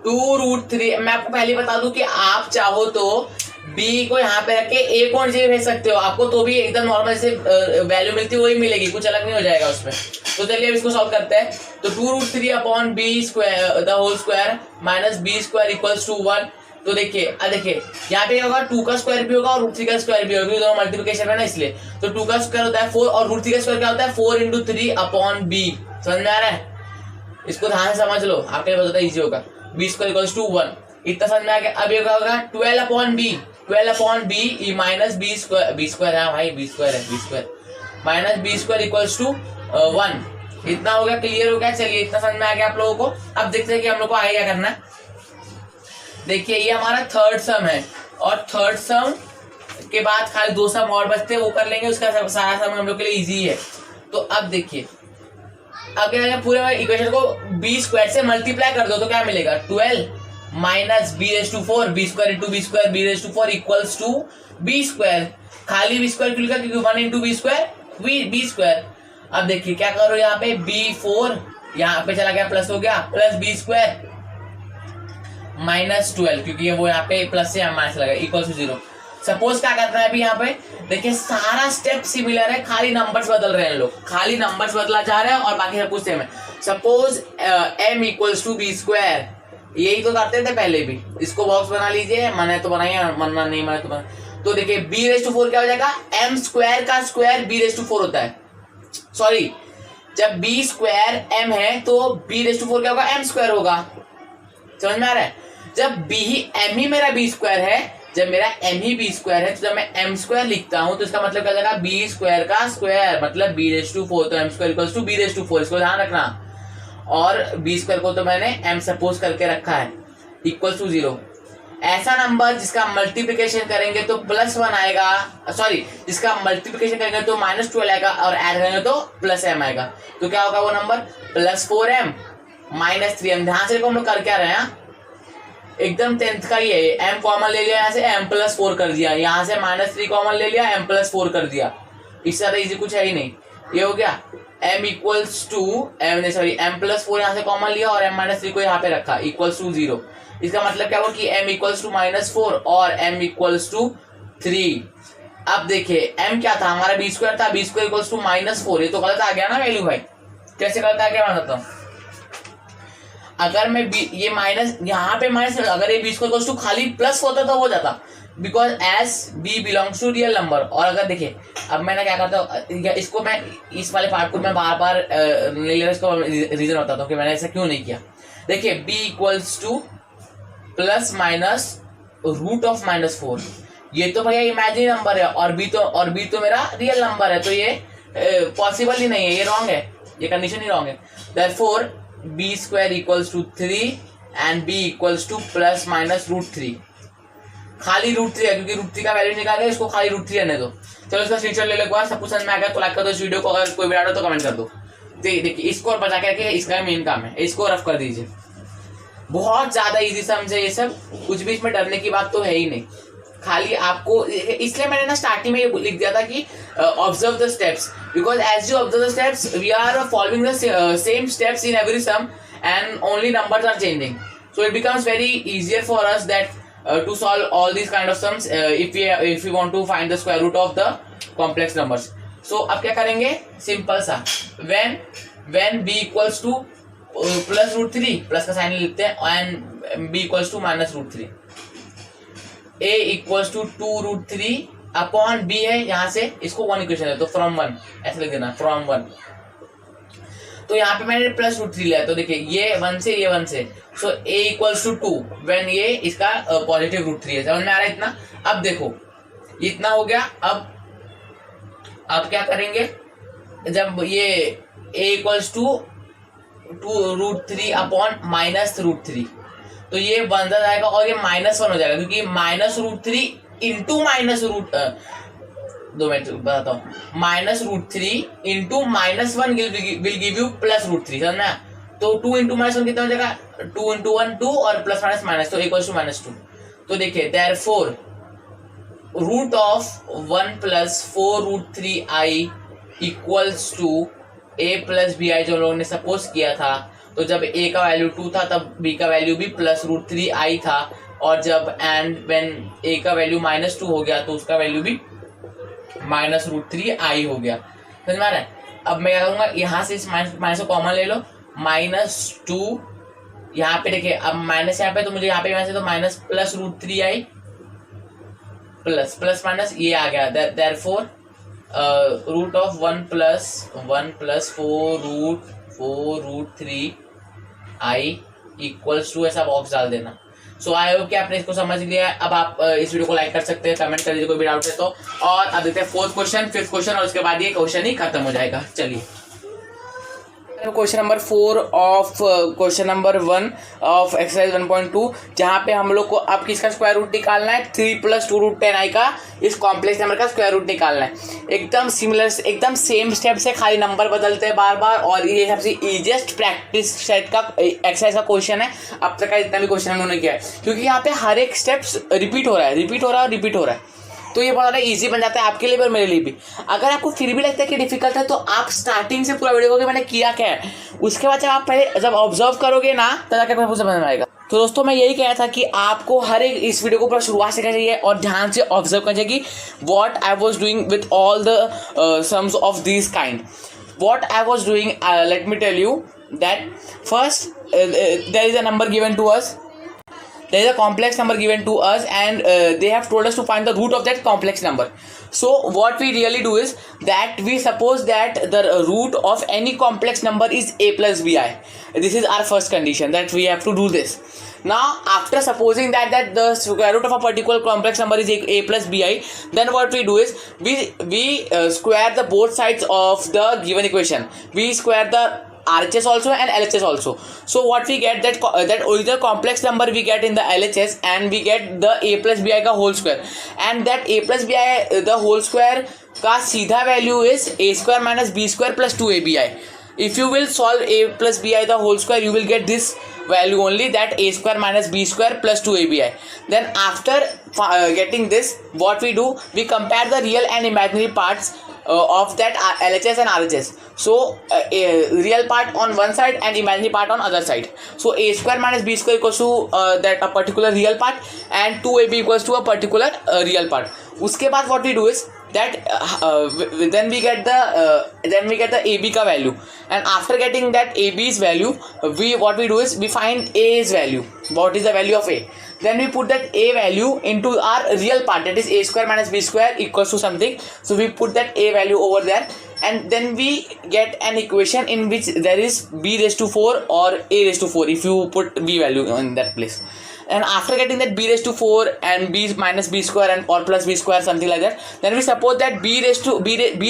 Speaker 1: 2√3। मैं आपको पहले बता दूं कि आप चाहो तो b को यहाँ पे रख के a को नीचे भेज सकते हो, आपको तो भी एकदम नॉर्मल से वैल्यू मिलती है, वही मिलेगी, कुछ अलग नहीं हो जाएगा उसमें। तो चलिए अब इसको सॉल्व करते हैं। तो 2√3/b² the whole square - b² = 1। तो देखिए यहाँ पे होगा 2 का स्क्वायर भी होगा और √3 का स्क्वायर भी होगा, दोनों मल्टीप्लिकेशन है ना, इसलिए। तो 2 का स्क्वायर होता है 4 और √3 का स्क्वायर क्या होता है 4 × 3/b। समझ में आ रहा है, इसको ध्यान से समझ लो, आपके लिए बहुत ज्यादा इजी होगा। b² = 1, इतना समझ में आ गया। अब ये क्या होगा 12/b - b² है भाई, b² है, - b² = 1। इतना हो गया, क्लियर हो गया। चलिए इतना समझ में आ गया आप लोगों को। अब देखते हैं कि हम लोग को आगे क्या करना है। देखिए ये हमारा थर्ड सम है और थर्ड सम के बाद खाली 2 सम और बचते हैं, वो कर लेंगे, उसका सारा सम हम लोग के लिए इजी है। तो अब देखिए अब क्या पूरे इक्वेशन को b² से मल्टीप्लाई कर दो तो क्या मिलेगा 12 - b⁴ b² × b² = b²। खाली b² क्यों लिखा, क्योंकि 1 × b²। अब देखिए क्या करो, यहाँ पे b4 यहाँ पे चला गया, प्लस हो गया, प्लस b² - 12, क्योंकि ये वो यहाँ पे प्लस से माइनस लगा =0। सपोज क्या करना है अभी यहाँ पे, देखिए सारा स्टेप सिमिलर है, खाली नंबर्स बदल रहे हैं लोग, खाली नंबर्स बदला जा रहा है और बाकी सब कुछ सेम है। सपोज m = b², यही तो करते थे पहले भी। इसको बॉक्स बना लीजिए, मने तो बनाइए, मनना नहीं मने तो बना। तो देखिए b⁴ क्या हो जाएगा, m² का स्क्वायर b⁴ होता है। सॉरी, जब b² m है तो b⁴ क्या होगा, m² होगा। समझ में आ रहा है, जब b ही m ही मेरा b² है, जब मेरा m ही b² है, तो जब मैं m² लिखता हूं तो इसका मतलब क्या जाएगा b² का स्क्वायर, मतलब b⁴ तो m² = b⁴, इसको ध्यान रखना। और b² को तो मैंने m सपोज करके रखा है, =0। ऐसा नंबर जिसका मल्टीप्लिकेशन करेंगे तो +1 आएगा, सॉरी जिसका मल्टीप्लिकेशन करेंगे तो -12 आएगा और ऐड करेंगे तो +m आएगा। तो क्या होगा वो नंबर +4m - 3m। ध्यान से हम लोग कर क्या रहे हैं, एकदम 10th का ही है। m कॉमन ले लिया, यहाँ से m+4 कर दिया, यहाँ से -3 कॉमन ले लिया, m+4 कर दिया। इससे ज्यादा इजी कुछ है ही नहीं। ये हो गया m+4 यहाँ से कॉमन लिया और m-3 को यहाँ पे रखा, =0। इसका मतलब क्या हुआ कि m = -4 और m = 3। अब देखिए m क्या था हमारा, b² था, b² = -4। ये तो गलत आ गया ना वैल्यू भाई, कैसे गलत आ गया मैं बताता हूँ। अगर मैं ये माइनस यहाँ पे माइनस, अगर ये b² = खाली प्लस होता तो हो जाता, because as b belongs to real number. और अगर देखिए अब मैंने क्या करता हूँ, इसको मैं इस वाले पार्ट को मैं बार बार ले ले, इसको रीजन बताता हूँ कि मैंने ऐसा क्यों नहीं किया। देखिए b = ±√(-4). ये तो भैया इमेजिनरी नंबर है और b तो मेरा रियल नंबर है, तो ये पॉसिबल ही नहीं है, ये रॉन्ग है, ये कंडीशन ही रॉन्ग है। Therefore B square equals to 3 and B equals to plus minus √3। खाली √3 है क्योंकि √3 का वैल्यू निकाले, इसको खाली √3 रहने दो। चलो इसका स्क्रीनशॉट ले लो एक बार। सब कुछ समझ में आ गया तो लाइक कर दो इस वीडियो को, अगर कोई भी डाउट हो तो कमेंट कर दो। देखिए इसको और बचा के इसका मेन काम है, इसको रफ कर दीजिए। बहुत ज्यादा इजी समझे ये सब, कुछ भी इसमें डरने की बात तो है ही नहीं। खाली आपको, इसलिए मैंने ना स्टार्टिंग में ये लिख दिया था कि observe the steps, because as you observe the steps we are following the same steps in every sum and only numbers are changing, so it becomes very easier for us that to solve all these kind of sums if we want to find the square root of the complex numbers. So अब क्या करेंगे, simple सा, when b equals to plus √3, plus का sign लिखते हैं, and b equals to minus √3, a equals to 2√3 upon b है, यहाँ से इसको 1 इक्वेशन है तो फ्रॉम 1 ऐसे लिख देना, फ्रॉम 1। तो यहाँ पे मैंने प्लस √3 लिया, तो देखिए ये 1 से ये 1 से, सो a इक्वल्स टू 2 व्हेन ये इसका पॉजिटिव √3 है। समझ में आ रहा है इतना? अब देखो इतना हो गया। अब क्या करेंगे, जब ये a equals to 2√3 upon minus √3, तो ये बन जाएगा और ये -1 हो जाएगा, क्योंकि -√3 इंटू दो मिनट बताता हूँ, -√3 into -1 will give you plus √3। समझ में? तो 2 इंटू -1 कितना हो जाएगा, 2 इंटू 1 2 और प्लस माइनस, तो इक्वल्स टू -2। तो देखिए therefore root of 1 + 4√3i equals to a + bi, जो लोगों ने सपोज किया था। तो जब a का वैल्यू 2 था तब b का वैल्यू भी प्लस √3i था, और जब एंड व्हेन a का वैल्यू -2 हो गया तो उसका वैल्यू भी -√3i हो गया। समझ में आ रहा है? अब मैं क्या करूंगा, यहाँ से इस माइनस को कॉमन ले लो, -2 यहाँ पे देखिए, अब माइनस यहाँ पे तो मुझे यहाँ पे तो minus plus √3i plus minus ये आ गया। Therefore root of 1 + 4√3i equals to, ऐसा बॉक्स डाल देना। सो आई होप कि आपने इसको समझ लिया। अब आप इस वीडियो को लाइक कर सकते हैं, कमेंट कर दीजिए कोई भी डाउट है तो। और अब देखते हैं 4th क्वेश्चन, 5th क्वेश्चन, और उसके बाद ये क्वेश्चन ही खत्म हो जाएगा। चलिए question number 4 of question number 1 of exercise 1.2, जहाँ पे हम लोग को अब किसका स्क्वायर रूट निकालना है, 3 + 2√10i का इस कॉम्प्लेक्स नंबर का स्क्वायर रूट निकालना है। एकदम सिमिलर, एकदम सेम स्टेप से, खाली नंबर बदलते हैं बार बार, और ये सबसे इजीएस्ट प्रैक्टिस सेट का एक्सरसाइज का क्वेश्चन है अब तक का जितना भी क्वेश्चन हम लोगों ने किया है, क्योंकि यहाँ पे हर एक स्टेप्स रिपीट हो रहा है, तो ये बहुत ज़्यादा ईजी बन जाता है आपके लिए और मेरे लिए भी। अगर आपको फिर भी लगता है कि डिफिकल्ट है तो आप स्टार्टिंग से पूरा वीडियो को मैंने किया क्या है, उसके बाद जब ऑब्जर्व करोगे ना तब जाकर आपको समझ में आएगा। तो दोस्तों मैं यही कह रहा था कि आपको हर एक इस वीडियो को पूरा शुरुआत से करना चाहिए और ध्यान से ऑब्जर्व करना चाहिए कि what I was doing with all the sums of this kind. What I was doing, let me tell you that first there is a number given to us, there is a complex number given to us, and they have told us to find the root of that complex number. So what we really do is that we suppose that the root of any complex number is a + bi. This is our first condition, that we have to do this. Now after supposing that the square root of a particular complex number is a + bi, then what we do is we square the both sides of the given equation. We square the RHS also and LHS also. So what we get, that original complex number we get in the LHS, and we get the a + bi का whole square, and that a + bi the whole square का सीधा value is a² - b² + 2abi. If you will solve a + bi the whole square, you will get this value only, that a² - b² + 2abi. Then after getting this, what we do, we compare the real and imaginary parts of that LHS and RHS. So a real part on one side and imaginary part on other side. So a² - b² equals to that a particular real part, and 2ab equals to a particular real part. उसके बाद what we do is that then we get the AB का value, and after getting that AB's value, what we do is we find A's value. What is the value of A? Then we put that A value into our real part, that is a² - b² equals to something. So we put that A value over there, and then we get an equation in which there is b⁴ or a⁴ if you put b value in that place. and after getting that b raised to 4 and b minus b square and or plus b square something like that, then we suppose that b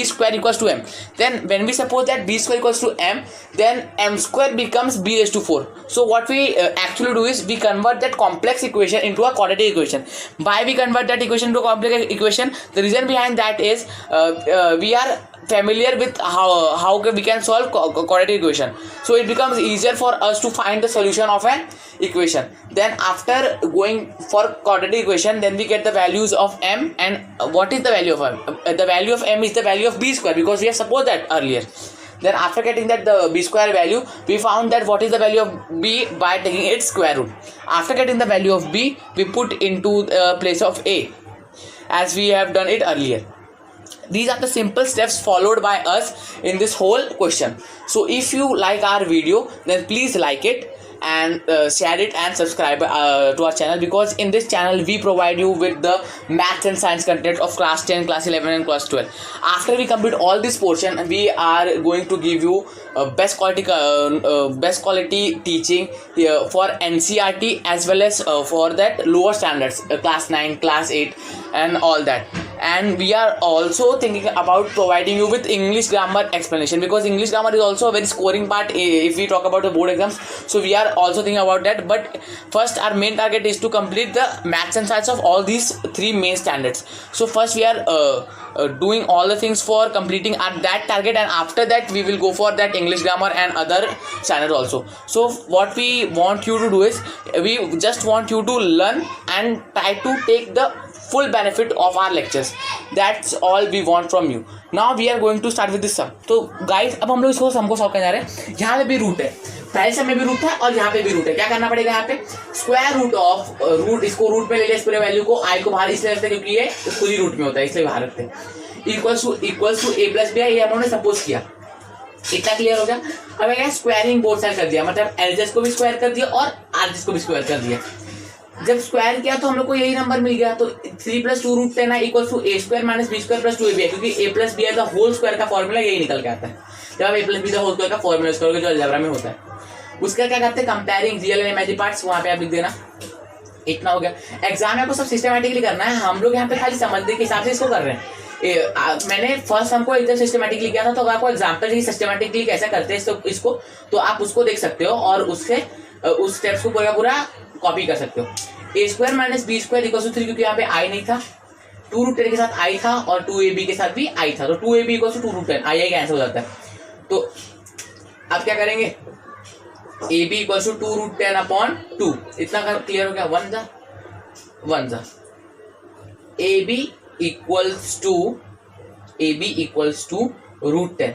Speaker 1: square equals to m. Then when we suppose that b square equals to m, then m square becomes b raised to 4. So what we actually do is we convert that complex equation into a quadratic equation. Why we convert that equation to a complex equation? The reason behind that is we are familiar with how we can solve quadratic equation, so it becomes easier for us to find the solution of an equation. Then after going for quadratic equation, then we get the values of m, and what is the value of m? The value of m is the value of b square, because we have supposed that earlier. Then after getting that the b square value, we found that what is the value of b by taking its square root. After getting the value of b, we put into place of a, as we have done it earlier. These are the simple steps followed by us in this whole question. So if you like our video, then please like it and share it and subscribe to our channel, because in this channel we provide you with the maths and science content of class 10, class 11 and class 12. After we complete all this portion, we are going to give you best quality teaching for NCERT as well as for that lower standards, class 9, class 8 and all that. And we are also thinking about providing you with English grammar explanation, because English grammar is also a very scoring part if we talk about the board exams. So we are also thinking about that, but first our main target is to complete the maths and science of all these three main standards. So first we are doing all the things for completing at that target, and after that we will go for that English grammar and other standards also. So what we want you to do is, we just want you to learn and try to take the full benefit of our lectures. That's all we want from you. Now we are going to start with this sum. तो guys अब हम लोग इसको सम को solve करने जा रहे हैं. यहाँ पे भी रूट है, पहले सम में भी रूट था और यहाँ पे भी रूट है. क्या करना पड़ेगा? यहाँ पे स्क्वायर रूट ऑफ रूट, इसको रूट में ले लिया, इस पूरे वैल्यू को आई को बाहर इसलिए रखते हैं क्योंकि ये खुद ही रूट में होता है, इसलिए बाहर रखते हैं. Equals to A plus B, ये हम लोगों ने सपोज किया. इतना क्लियर हो गया. अब क्या स्क्वायरिंग बोथ साइड कर दिया, मतलब एलजेस को भी स्क्वायर कर दिया और आरजेस को भी स्क्वायर कर दिया. जब स्क्वायर किया तो हम लोग को यही नंबर मिल गया. तो 3 + 2 √ 10 equals to a² - b² + 2ab है, क्योंकि a + b है द होल स्क्वायर का फॉर्मूला यही निकल के आता है. जब आप a + b the whole square का फॉर्मूला यूज करोगे जो अलजेब्रा में होता है, उसका क्या करते हैं? Comparing real and imaginary parts. वहां पे आप लिख देना. इतना हो गया. एग्जाम में आपको सब सिस्टमैटिकली करना है. हम लोग यहाँ पे खाली समझने के हिसाब से इसको कर रहे हैं. मैंने फर्स्ट हमको एकदम सिस्टमैटिकली किया था, तो आपको एग्जाम्पल सिस्टमैटिकली कैसे करते हैं इसको तो आप उसको देख सकते हो और उससे उस स्टेप्स को पूरा कॉपी कर सकते हो. a² - b² = 3, क्योंकि यहाँ पे i नहीं था. 2 √ 10 के साथ i था और 2ab के साथ भी i था, तो 2ab = 2 √ 10, i कैंसिल हो जाता है. तो अब क्या करेंगे? ab = 2 √ 10/2. इतना क्लियर हो गया. 1 जा ab = √10.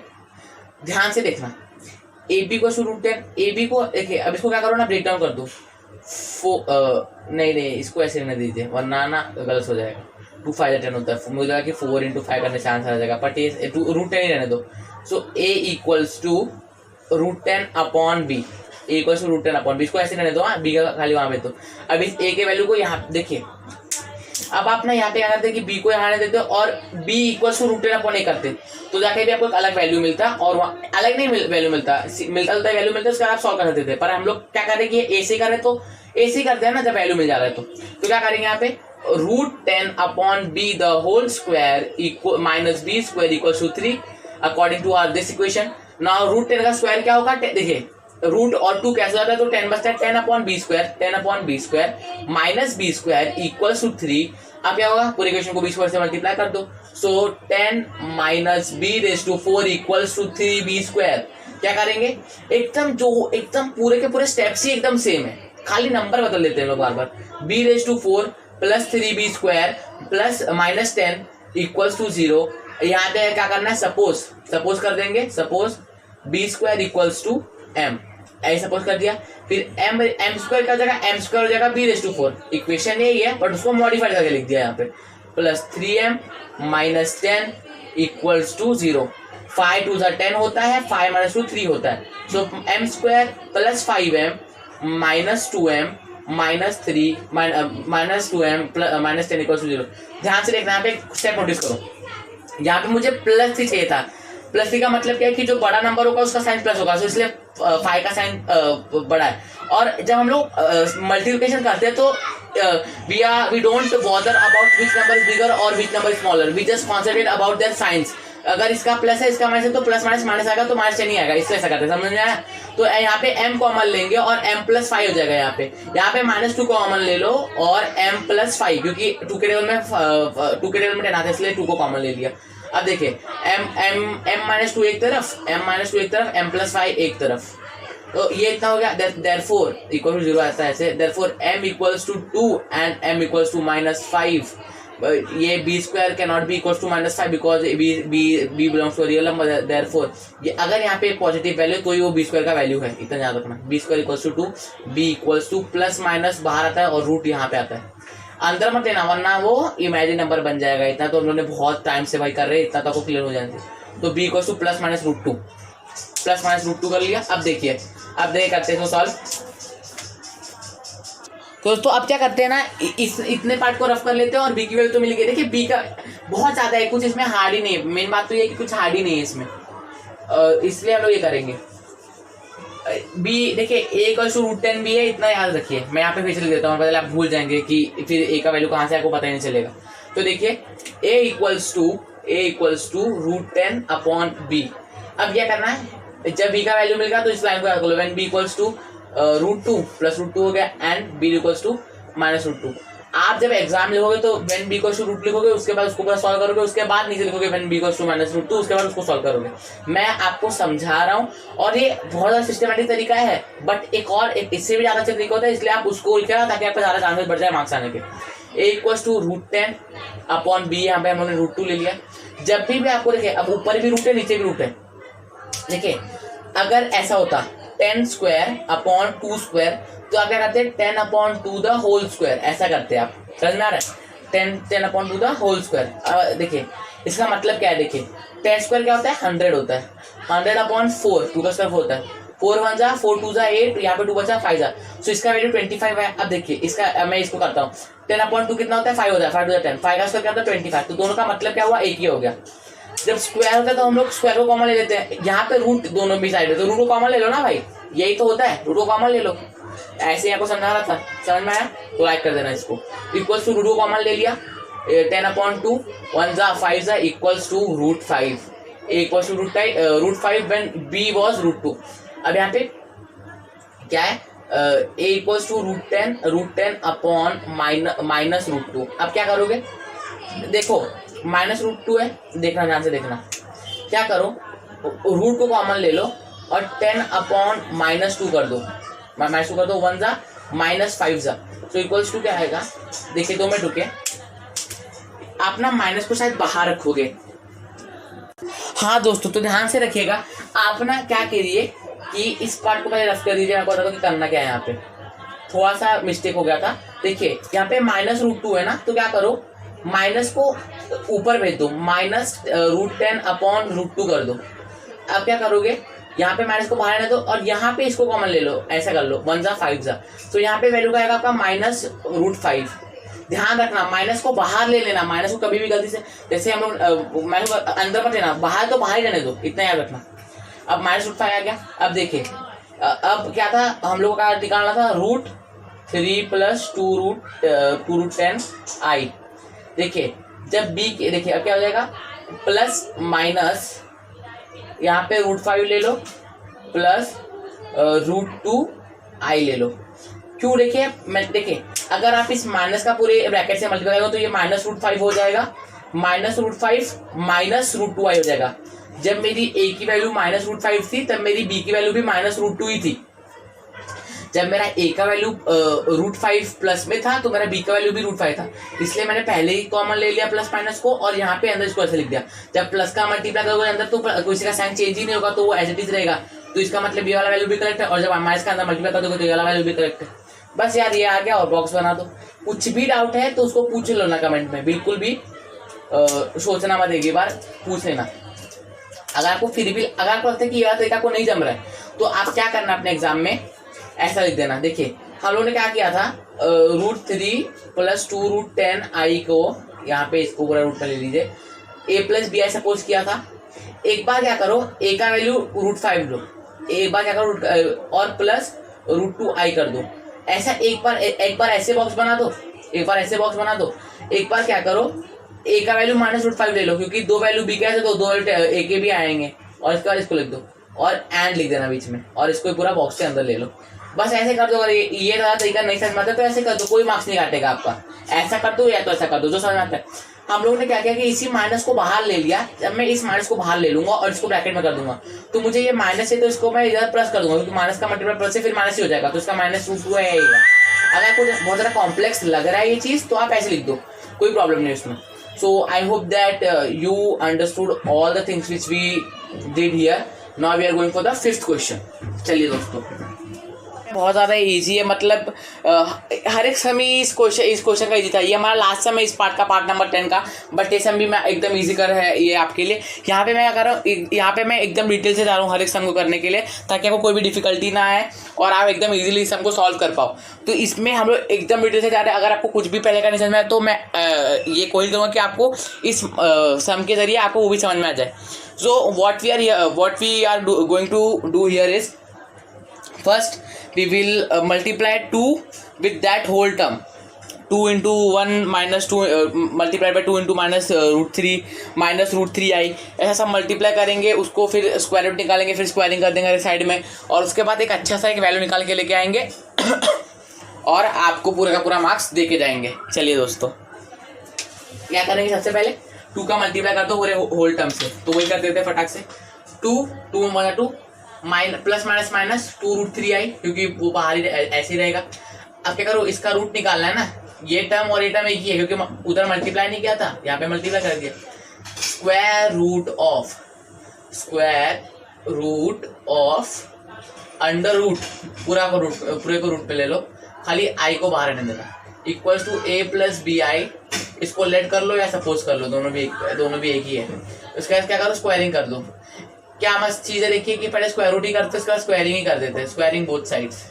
Speaker 1: ध्यान से देखना. ab = √10. ab को देखिए, अब इसको क्या करो ना, ब्रेक डाउन कर दो. नहीं इसको ऐसे रहने दीजिए, वरना ना गलत हो जाएगा. 2 × 5 = 10 होता है. मुझे लगा कि 4 × 5 करने से आंसर आ जाएगा, बट ये √10 ही रहने दो. सो a = √10/b. a = √10/b. इसको ऐसे रहने दो. b का खाली वहां पे. तो अब इस a के वैल्यू को यहाँ देखिए. अब आप ना यहाँ पे क्या करते हैं कि b को यहाँ रहने देते हो और b = √10/a करते, तो जाके भी आपको एक अलग वैल्यू मिलता, और वहाँ अलग नहीं वैल्यू मिलता वैल्यू मिलता, उसका आप सॉल्व कर सकते थे. पर हम लोग क्या करें कि ए से करें, तो ए से करते हैं ना जब वैल्यू मिल जा रहा है. तो क्या करेंगे यहाँ पे? √10/b the whole square - b² = 3 according to our this equation. Now √10 का स्क्वायर क्या होगा? देखिए, रूट और 2 कैसे जाता है, तो 10 बचता है 10/b² - b² = 3. अब क्या होगा? पूरे इक्वेशन को b² से मल्टीप्लाई कर दो. सो 10 - b⁴ = 3b². क्या करेंगे? एकदम पूरे के पूरे स्टेप्स ही एकदम सेम है, खाली नंबर बदल देते हैं लोग बार बार. b⁴ + 3b² + -10 = 0. यहाँ पे क्या करना है? सपोज कर देंगे. सपोज b² = m, ऐसे सपोज कर दिया. फिर m² का जगह m² हो जाएगा b⁴. इक्वेशन यही है, बट उसको मॉडिफाइड करके लिख दिया यहाँ पे. +3m - 10 = 0. 5 × 2 = 10 होता है, 5 - 2 3 होता है. सो m² + 5m - 2m - 3 -2m - 10 = 0. ध्यान से देखना, यहाँ पे स्टेप नोटिस करो. यहाँ पे मुझे +3 चाहिए था. +3 का मतलब क्या है कि जो बड़ा नंबर होगा उसका साइन प्लस होगा, तो इसलिए 5 का साइन बड़ा है. और जब हम लोग मल्टीप्लिकेशन करते हैं तो we don't bother about which number is bigger और which number is smaller, we just concentrate about their signs. अगर इसका प्लस है इसका माइनस है तो प्लस माइनस माइनस आएगा तो माइनस नहीं आएगा, इसलिए ऐसा करते हैं, समझ में आया। तो यहाँ पे m कॉमन लेंगे और m+5 हो जाएगा। यहाँ पे -2 कॉमन ले लो और m+5, क्योंकि 2 के टेबल में 10 आता है इसलिए 2 को कॉमन ले लिया। अब देखिए m-2 एक तरफ, m-2 एक तरफ, m+5 एक तरफ, तो ये इतना हो गया। therefore इक्वल टू 0 आता है ऐसे, therefore m equals to 2 and m equals to -5। ये b² cannot be equals to -5 because b belongs to real number. therefore ये अगर यहाँ पे पॉजिटिव वैल्यू तो वो b² का वैल्यू है, इतना याद रखना। b² equals to 2, b equals to plus minus बाहर आता है और रूट यहाँ पे आता है, अंदर मत लेना वरना वो इमेजिन नंबर बन जाएगा। इतना तो हम लोगों ने बहुत टाइम से भाई कर रहे हैं, इतना तो आपको क्लियर हो जाएंगे। तो b equals to plus minus root two कर लिया। अब देखिए, अब देख करते हैं सॉल्व। दोस्तों अब क्या करते हैं ना, इतने पार्ट को रफ कर लेते हैं और बी की वैल्यू तो मिल गई। देखिए बी का बहुत ज्यादा है, कुछ इसमें हार्ड ही नहीं है। मेन बात तो ये है कि कुछ हार्ड ही नहीं है इसमें, इसलिए हम लोग ये करेंगे। बी देखिए a इक्वल्स टू √10 भी है, इतना याद रखिए। मैं यहाँ पे फिर से लिख देता हूँ, पहले आप भूल जाएंगे कि फिर a का वैल्यू कहाँ से आपको पता ही नहीं चलेगा। तो देखिए a इक्वल्स टू √10/b। अब क्या करना है, जब b का वैल्यू मिलेगा तो इस लाइन को याद करो, when b equals to √2 plus √2 हो गया एंड b इक्वल्स टू -√2। आप जब एग्जाम लिखोगे तो व्हेन b इक्वल्स टू √2 लिखोगे, उसके बाद उसको पूरा सॉल्व करोगे, उसके बाद नीचे लिखोगे व्हेन b इक्वल्स टू -√2, उसके बाद उसको सॉल्व करोगे। मैं आपको समझा रहा हूँ और ये बहुत ज्यादा सिस्टमेटिक तरीका है, बट एक इससे भी ज्यादा अच्छा तरीका होता है, इसलिए आप उसको लिखेगा ताकि आपका ज्यादा चांसेस बढ़ जाए मार्क्स आने के। a इक्वल्स टू √10/b, यहाँ पे हमने √2 ले लिया। जब भी आपको देखिए, अब ऊपर भी रूट है नीचे भी रूट है। देखिए अगर ऐसा होता 10² 2² तो आप क्या करते हैं 10/2 द होल स्क्वायर, ऐसा करते हैं आप, समझ में आ रहा है? 10/2 द होल स्क्वायर। देखिए इसका मतलब क्या है, देखिए 10² क्या होता है 100 होता है, 100/4 2 का स्क्वायर होता है, 4 1 जा 4 2 जा 8, यहाँ पे 2 बचा 5 जा, तो इसका वैल्यू 25 है। अब देखिए इसका मैं इसको करता हूँ, 10/2 कितना होता है 5 होता है, 5 2 10, 5 का स्क्वायर क्या होता है 25, तो दोनों का मतलब क्या हुआ एक ही हो गया। जब स्क्वायर होता है तो हम लोग स्क्वायर को कॉमन ले लेते हैं, यहाँ पे रूट दोनों भी साइड है तो रूट को कॉमन ले लो ना भाई, यही तो होता है, रूट को कॉमन ले लो। ऐसे आपको समझा रहा था, समझ में आया तो लाइक कर देना इसको। इक्वल्स टू रूट को कॉमन ले लिया, 10/2 1 जा 5 जा equals to √5, equals to √5 when b was √2। अब यहाँ पे क्या है, a इक्वल्स टू √10 अपॉन -√2। अब क्या करोगे, देखो -√2 है, देखना ध्यान से देखना, क्या करो रूट को कॉमन ले लो और 10/-2 कर दो, -2 कर दो, 1 जा -5 जा, तो इक्वल्स टू क्या आएगा। देखिए 2 मिनट रुके, आप ना माइनस को शायद बाहर रखोगे। हाँ दोस्तों तो ध्यान से रखिएगा, आप ना क्या करिए कि इस पार्ट को पहले रफ कर दीजिए, आपको बता दो कि करना क्या है। यहाँ पे थोड़ा सा मिस्टेक हो गया था, देखिए यहाँ पे -√2 है ना, तो क्या करो माइनस को ऊपर भेज दो, -√10/√2 कर दो। अब क्या करोगे, यहाँ पे माइनस को बाहर आने दो और यहाँ पे इसको कॉमन ले लो, ऐसा कर लो 1 जा 5 जा, तो यहाँ पे वैल्यू का आएगा आपका -√5। ध्यान रखना माइनस को बाहर ले लेना, माइनस को कभी भी गलती से, जैसे हम लोग माइनस को अंदर मत लेना, बाहर तो बाहर ही रहने दो, इतना याद रखना। अब -√5 आ गया। अब देखिए अब क्या था, हम लोग का निकालना था √3 + 2√10i। देखिए जब b के, देखिए अब क्या हो जाएगा, प्लस माइनस यहाँ पे √5 ले लो प्लस √2i ले लो। क्यों, देखिए मैं देखिए अगर आप इस माइनस का पूरे ब्रैकेट से मल्टीप्लाई करो तो ये -√5 हो जाएगा, -√5 -√2i हो जाएगा। जब मेरी a की वैल्यू -√5 थी तब मेरी b की वैल्यू भी -√2 ही थी। जब मेरा a का वैल्यू √5 प्लस में था तो मेरा b का वैल्यू भी √5 था, इसलिए मैंने पहले ही कॉमन ले लिया प्लस माइनस को और यहाँ पे अंदर इसको ऐसे लिख दिया। जब प्लस का मल्टीप्लाई करोगे अंदर तो किसी का साइन चेंज ही नहीं होगा, तो वो एज इट इज रहेगा, तो इसका मतलब ये वाला वैल्यू भी करेक्ट है, और जब माइनस का अंदर मल्टीप्लाई करोगे तो ये वाला वैल्यू भी करेक्ट है। बस यार ये आ गया और बॉक्स बना दो। कुछ भी डाउट है तो उसको पूछ लो ना कमेंट में, बिल्कुल भी सोचना मत, एक बार पूछ लेना। अगर आपको फिर भी अगर आपको लगता है कि ये तरीका को नहीं जम रहा है तो आप क्या करना, अपने एग्जाम में ऐसा लिख देना। देखिए हम लोगों ने क्या किया था, √3 + 2√10i को यहाँ पे इसको पूरा रूट में ले लीजिए, a + bi सपोज किया था। एक बार क्या करो, a का वैल्यू √5 लो, एक बार क्या करो और प्लस √2i कर दो। ऐसा एक बार ऐसे बॉक्स बना दो, एक बार ऐसे बॉक्स बना दो, एक बार क्या करो, a का वैल्यू -√5 ले लो, क्योंकि दो वैल्यू b के है तो दो वैल्यू a के भी आएंगे, और इसके बाद इसको लिख दो और एंड लिख देना बीच में, और इसको पूरा बॉक्स के अंदर ले लो। बस ऐसे कर दो। अगर ये तरीका नहीं समझ में आता तो ऐसे कर दो, कोई मार्क्स नहीं काटेगा आपका। ऐसा कर दो या तो ऐसा कर दो, जो समझ में आता है। हम लोगों ने क्या किया कि इसी माइनस को बाहर ले लिया, जब मैं इस माइनस को बाहर ले लूंगा और इसको ब्रैकेट में कर दूंगा, तो मुझे ये माइनस है तो इसको मैं इधर प्लस कर दूंगा, क्योंकि माइनस का मल्टीप्लाई प्लस से फिर माइनस ही हो जाएगा, तो इसका -√2 आएगा। अगर कुछ बहुत ज़्यादा कॉम्प्लेक्स लग रहा है ये चीज़ तो आप ऐसे लिख दो, कोई प्रॉब्लम नहीं उसमें। So I hope that you understood all the things which we did here. Now we are going for the 5th question. चलिए दोस्तों, बहुत ज़्यादा इजी है, मतलब हर एक समय इस क्वेश्चन का इजी था। ये हमारा लास्ट समय इस पार्ट का, पार्ट नंबर 10 का, बट ये सम भी मैं एकदम इजी कर है ये आपके लिए। यहाँ पे मैं क्या कर रहा हूँ, यहाँ पे मैं एकदम डिटेल से जा रहा हूँ हर एक सम को करने के लिए, ताकि आपको कोई भी डिफिकल्टी ना आए और आप एकदम इजीली इस सम को सॉल्व कर पाओ। तो इसमें हम लोग एकदम डिटेल से जा रहे हैं। अगर आपको कुछ भी पहले का नहीं समझ में आए तो मैं ये कोशिश करूँगा कि आपको इस सम के जरिए आपको वो भी समझ में आ जाए। So what we are going to do here is, first we will multiply 2 with that whole term, 2 into 1 minus 2 multiplied by 2 into -√3 -√3i, ऐसा सब मल्टीप्लाई करेंगे, उसको फिर स्क्वायर रूट निकालेंगे, फिर स्क्वायरिंग कर देंगे साइड में, और उसके बाद एक अच्छा सा एक वैल्यू निकाल के लेके आएंगे और आपको पूरा का पूरा मार्क्स दे के जाएंगे। चलिए दोस्तों, क्या करेंगे, सबसे पहले 2 का मल्टीप्लाई कर दो पूरे होल टर्म से, तो वही कर देते हैं फटाक से। 2 1 2 प्लस माइनस 2√3i, क्योंकि वो बाहर ही ऐसे ही रहेगा। अब क्या करो, इसका रूट निकालना है ना, ये टर्म और ये टर्म एक ही है, क्योंकि उधर मल्टीप्लाई नहीं किया था, यहाँ पे मल्टीप्लाई कर दिया। Square root of under root, पूरे को रूट पे ले लो, खाली i को बाहर रहने देना, इक्वल्स टू a + bi। इसको लेट कर लो या सपोज कर लो, दोनों भी एक ही है। उसके बाद क्या करो, स्क्वायरिंग कर दो। क्या मस्त चीज़ है, देखिए कि पहले स्क्वायर रूट ही करते, उसके बाद स्क्वायरिंग ही कर देते हैं, स्क्वायरिंग बोथ साइड्स।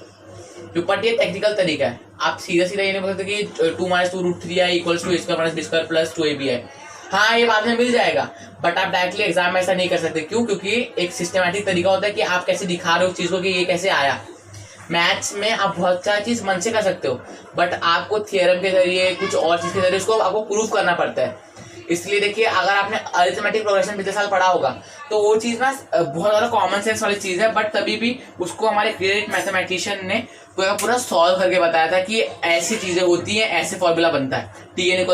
Speaker 1: जो बट ये टेक्निकल तरीका है, आप सीधा ये नहीं बोल सकते कि 2 - 2√3i equals to a² - b² + 2ab है। हाँ, ये बाद में मिल जाएगा, बट आप डायरेक्टली एग्जाम में ऐसा नहीं कर सकते। क्यों? क्योंकि एक सिस्टमैटिक तरीका होता है कि आप कैसे दिखा रहे हो उस चीज़ को कि ये कैसे आया। मैथ्स में आप बहुत सारी चीज़ मन से कर सकते हो, बट आपको थियरम के जरिए, कुछ और चीज़ के जरिए उसको आपको प्रूव करना पड़ता है। इसलिए देखिए, अगर आपने अरिथमेटिक प्रोग्रेशन पिछले साल पढ़ा होगा तो वो चीज़ ना बहुत ज़्यादा कॉमन सेंस वाली चीज़ है, बट तभी भी उसको हमारे ग्रेट मैथमेटिशियन ने पूरा सॉल्व करके बताया था कि ऐसी चीज़ें होती हैं, ऐसे फॉर्मूला बनता है। Tn = a + n -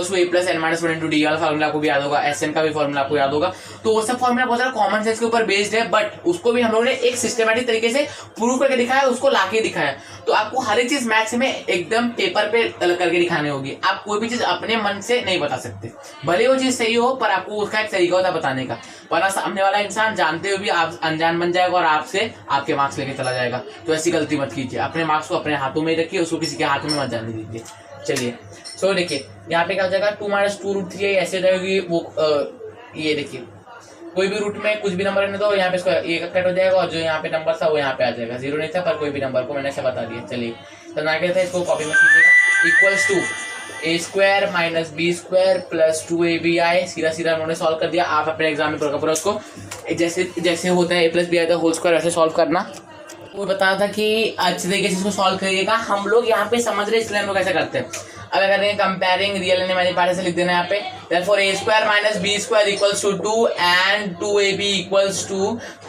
Speaker 1: 1 × d वाला फॉर्मूला आपको भी याद होगा, Sn का भी फॉर्मूला आपको याद होगा। तो वो सब फॉर्मूला बहुत ज़्यादा कॉमन सेंस के ऊपर बेस्ड है, बट उसको भी हम लोगों ने एक सिस्टमेटिक तरीके से प्रूव करके दिखाया, उसको लाके दिखाया। तो आपको हर एक चीज़ मैथ्स में एकदम पेपर पे करके दिखानी होगी। आप कोई भी चीज़ अपने मन से नहीं बता सकते, भले वो चीज़ सही हो, पर आपको उसका एक तरीका होता है बताने का, वरना सामने वाला इंसान जानते हुए भी आप अनजान बन जाएगा और आपसे आपके मार्क्स लेके चला जाएगा। तो ऐसी गलती मत कीजिए, अपने मार्क्स को अपने हाथों में रखिए, उसको किसी के हाथ में मत जाने दीजिए। चलिए, सो देखिए यहाँ पे क्या हो जाएगा, 2 - 2√3i ऐसे हो जाएगी वो। ये देखिए, कोई भी रूट में कुछ भी नंबर रहने दो, यहाँ पे ये कट हो जाएगा, और जो यहाँ पे नंबर था वो यहाँ पे आ जाएगा। 0 नहीं था, पर कोई भी नंबर को मैंने ऐसे बता दिया। चलिए, तो ना क्या था, इसको कॉपी में कीजिएगा, equals to a² - b² + 2abi। सीधा उन्होंने सॉल्व कर दिया। आप अपने एग्जाम में पूरा उसको जैसे होता है a + b होल स्क्वायर, वैसे सॉल्व करना। वो बताया था कि अच्छे तरीके से इसको सॉल्व करिएगा। हम लोग यहाँ पे समझ रहे, इसलिए हम लोग कैसे करते हैं। अब अगर करेंगे comparing real and imaginary part, से लिख देना यहाँ पे, therefore a² - b² = 2 and 2ab =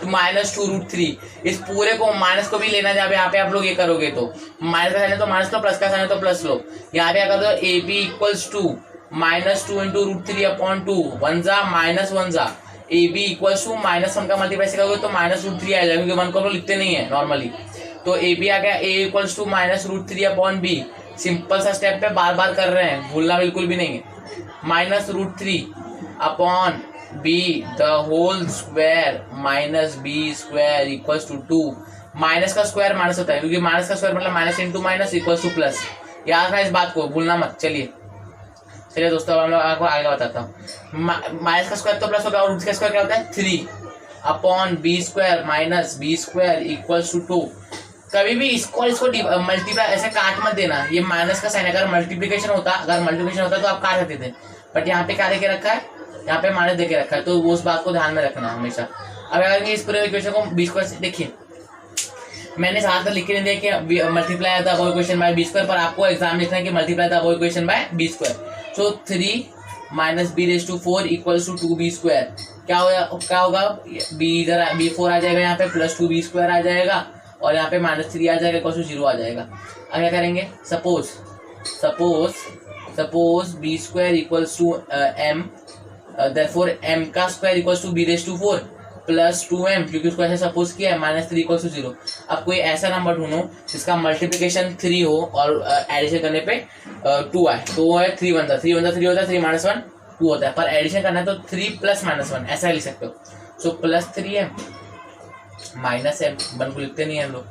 Speaker 1: -2√3। इस पूरे को माइनस को भी लेना, जब यहाँ पे आप लोग ये करोगे तो माइनस का साइन है तो माइनस लो, प्लस का साइन है तो प्लस लो। यहाँ पे क्या कर दो, ab = 2 -2 × √3/2, 1 जा -1 जा, ab = -1 का मल्टीप्लाई से करोगे तो -√3 आ जाएगा, क्योंकि 1 को लिखते नहीं है नॉर्मली। तो ab आ गया, a = -√3/b। सिंपल सा स्टेप पे बार कर रहे हैं, भूलना बिल्कुल भी नहीं है। -√3/b the whole square -b² = 2। Minus का स्क्वायर माइनस होता है, क्योंकि माइनस का स्क्वायर मतलब minus into minus equals to plus. याद रखना इस बात को, भूलना मत। चलिए दोस्तों, हम लोग आपको आगे बताता हूँ। माइनस का स्क्वायर तो प्लस होगा, और रूट का स्क्वायर क्या होता है, 3/b² - b² = 2। कभी भी इसको मल्टीप्लाई ऐसे काट मत देना। ये माइनस का साइन, अगर मल्टीप्लिकेशन होता तो आप काट सकते थे, बट यहाँ पे क्या देके रखा है, यहाँ पे माइनस देके रखा है, तो वो उस बात को ध्यान में रखना हमेशा। अब अगर इस पूरे इक्वेशन को b² देखिए, मैंने साथ में लिख के नहीं दिया कि multiply the above equation by B square, पर आपको एग्जाम लिखना है कि multiply the above equation by B square. So 3 minus B raise to 4 equals to 2b square. क्या होगा बी इधर b4 आ जाएगा यहाँ पे, प्लस 2b स्क्वायर आ जाएगा, और यहाँ पे -3 आ जाएगा, इक्वल्स टू 0 आ जाएगा। अब क्या करेंगे, suppose B square equals to m, therefore m का square equals to b raise to 4 plus 2m, क्योंकि उसको ऐसे सपोज किया है, -3 इक्वल्स टू 0। अब कोई ऐसा नंबर ढूंढो जिसका मल्टीप्लिकेशन 3 हो और एडिशन करने पे 2 आए, तो वो है 3 बनता है, 3 होता है 3 -1 2 होता है, पर एडिशन करना है तो 3 + -1 ऐसा लिख सकते हो। So plus 3m minus m, 1 को लिखते नहीं है हम लोग।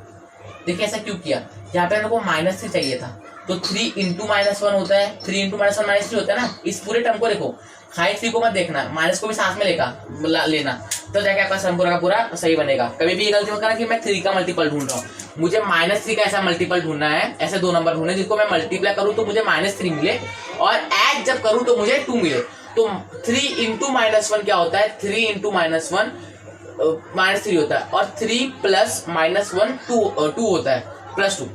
Speaker 1: देखिए ऐसा क्यों किया, यहाँ पे हम लोग को -3 चाहिए था, तो 3 × -1 होता है, 3 × -1 -3 होता है ना। इस पूरे टर्म को देखो, हाई 3 को मत देखना, माइनस को भी साथ में लेना, तो जाके आपका सम पूरा का पूरा सही बनेगा। कभी भी ये गलती मत करना कि मैं 3 का मल्टीपल ढूंढ रहा हूँ, मुझे -3 का ऐसा मल्टीपल ढूंढना है, ऐसे 2 नंबर ढूंढने जिसको मैं मल्टीप्लाई करूँ तो मुझे -3 मिले, और ऐड जब करूँ तो मुझे 2 मिले। तो 3 × -1 क्या होता है, 3 × -1 -3 होता है, और 3 + -1 2 होता है, +2।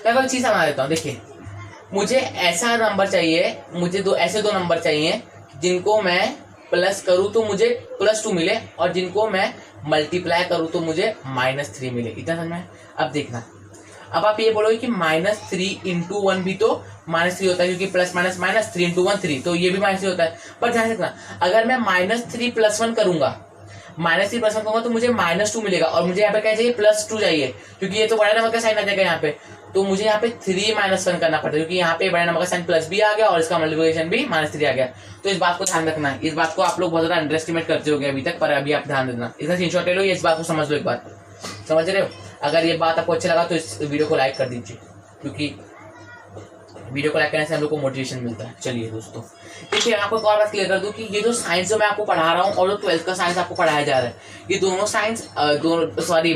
Speaker 1: मैं कोई चीज समझा देता हूँ, देखिए मुझे ऐसा नंबर चाहिए, मुझे ऐसे दो नंबर चाहिए जिनको मैं प्लस करूँ तो मुझे +2 मिले, और जिनको मैं मल्टीप्लाई करूँ तो मुझे -3 मिले। इतना समझ में? अब देखना, अब आप ये बोलोगे कि -3 × 1 भी तो -3 होता है, क्योंकि प्लस माइनस माइनस, 3 × 1 3, तो ये भी -3 होता है। पर ध्यान रखना, अगर मैं -3 + 1 करूंगा, -3 + 1 करूंगा तो मुझे -2 मिलेगा, और मुझे यहाँ पे क्या चाहिए, +2 चाहिए, क्योंकि ये तो बड़ा नंबर का साइन आ जाएगा यहाँ पे, तो मुझे यहाँ पे 3 - 1 करना पड़ता है, क्योंकि यहाँ पे बड़ा नंबर का साइन प्लस भी आ गया और इसका मल्टीप्लिकेशन भी -3 आ गया। तो इस बात को ध्यान रखना है, इस बात को आप लोग बहुत ज्यादा अंडर एस्टिमेट करते हो अभी तक, पर अभी आप ध्यान देना, इसका स्क्रीनशॉट ले लो, ये इस बात को समझ लो, एक बार समझ रहे हो। अगर ये बात आपको अच्छा लगा तो इस वीडियो को लाइक कर दीजिए, क्योंकि वीडियो को लाइक करने से हम लोग को मोटिवेशन मिलता है। चलिए दोस्तों, देखिए मैं आपको एक और बात क्लियर कर दूं कि ये जो साइंस जो मैं आपको पढ़ा रहा हूँ और जो 12th का साइंस आपको पढ़ाया जा रहा है, ये दोनों साइंस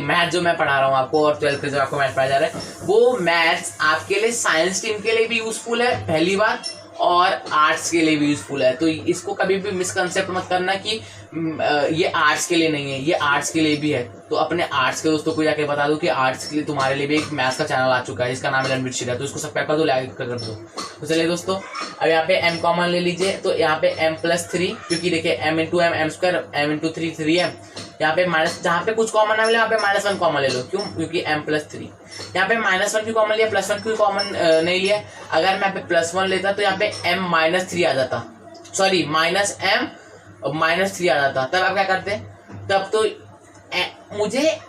Speaker 1: मैथ जो मैं पढ़ा रहा हूँ आपको, और 12th का जो आपको मैथ पढ़ाया जा रहा है, वो मैथ्स आपके लिए साइंस टीम के लिए भी यूजफुल है, पहली बात, और आर्ट्स के लिए भी यूजफुल है। तो इसको कभी भी मिसकंसेप्ट मत करना कि ये आर्ट्स के लिए नहीं है, ये आर्ट्स के लिए भी है। तो अपने आर्ट्स के दोस्तों को जाके बता दो कि आर्ट्स के लिए तुम्हारे लिए भी एक मैथ्स का चैनल आ चुका है जिसका नाम है रणवीर शिरा, तो इसको सब्सक्राइब कर दो, लाइक कर दो। तो चलिए दोस्तों, अब यहाँ पे m कॉमन ले लीजिए, तो यहाँ पे m + 3, क्योंकि देखिए m × m m², m × 3 3m, यहाँ पे माइनस, जहाँ पे कुछ कॉमन ना मिले वहाँ पे -1 कॉमन ले लो, क्यों, क्योंकि m + 3। यहाँ पे -1 क्यों कॉमन लिया, +1 क्यों कॉमन नहीं लिया, अगर मैं यहाँ पे +1 लेता तो यहाँ पे m -3 आ जाता, सॉरी -m -3 आ जाता, तब आप क्या करते, तब तो मुझे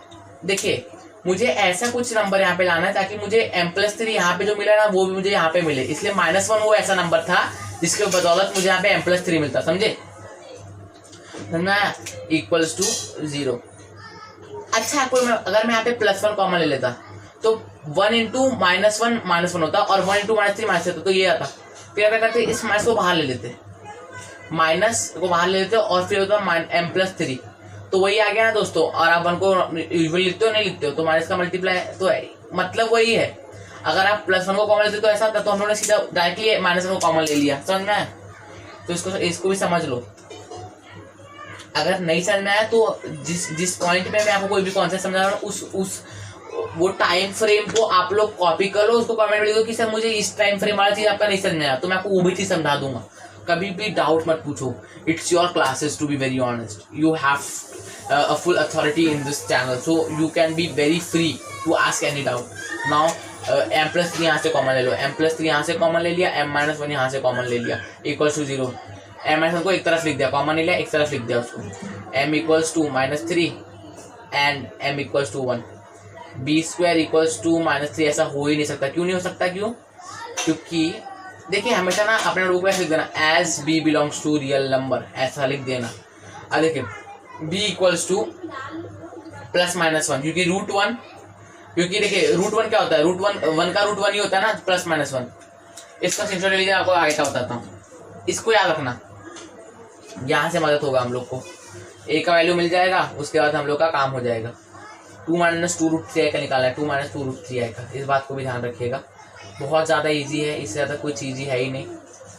Speaker 1: देखिए, मुझे ऐसा कुछ नंबर यहाँ पे लाना है ताकि मुझे m + 3 यहाँ पे जो मिला ना वो भी मुझे यहाँ पे मिले, इसलिए -1 वो ऐसा नंबर था जिसके बदौलत मुझे यहाँ पे m + 3 मिलता, समझे, समझना, इक्वल्स टू 0। अच्छा, कोई अगर मैं यहाँ पे +1 कॉमन ले लेता तो 1 × -1 होता, और 1 × -3 -3 होता, तो ये आता। फिर क्या करते, इस माइनस को बाहर ले लेते, माइनस को बाहर ले लेते, और फिर होता m + 3, तो वही आ गया ना दोस्तों। और आप 1 को यूजुअली लिखते हो, नहीं लिखते हो, तो माइनस का मल्टीप्लाई, तो मतलब वही है। अगर आप +1 को कॉमन लेते तो ऐसा था, तो हम लोगों ने सीधा डायरेक्टली -1 को कॉमन ले लिया, समझ में आया। तो इसको भी समझ लो। अगर नहीं समझ में आया तो जिस पॉइंट में मैं आपको कोई भी कॉन्सेप्ट समझा रहा हूँ वो टाइम फ्रेम को आप लोग कॉपी कर लो, उसको कमेंट में लिखो कि सर मुझे इस टाइम फ्रेम वाला चीज आपका नहीं समझ में आया, तो मैं आपको वो भी चीज समझा दूंगा। कभी भी डाउट मत पूछो, it's your classes, to be very honest, you have a full authority in this channel, so you can be very free to ask any doubt. Now m + 3 यहाँ से कॉमन ले लो, m + 3 यहाँ से कॉमन ले लिया, m - 1 यहाँ से common ले लिया, इक्वल्स टू 0। m - 1 को एक तरफ लिख दिया, कॉमन ले लिया, एक तरफ लिख दिया उसको, m = -3 एंड m = 1, b² = -3, ऐसा हो ही नहीं सकता। क्यों नहीं हो सकता, क्योंकि देखिए हमेशा ना अपने रूप में लिख देना as b belongs to real number, ऐसा लिख देना। अब देखिए b = +-1, क्योंकि √1, क्योंकि देखिए √1 क्या होता है, √1 का √1 ही होता है ना, +-1। इसका स्क्रीनशॉट ले लीजिए, आपको आगे का बताता हूँ, इसको याद रखना, यहाँ से मदद होगा हम लोग को, a का वैल्यू मिल जाएगा, उसके बाद हम लोग का काम हो जाएगा। 2 - 2√3i का निकालना है, 2 - 2√3i का, इस बात को भी ध्यान रखिएगा। बहुत ज़्यादा इजी है, इससे ज़्यादा कोई चीज़ ही है ही नहीं,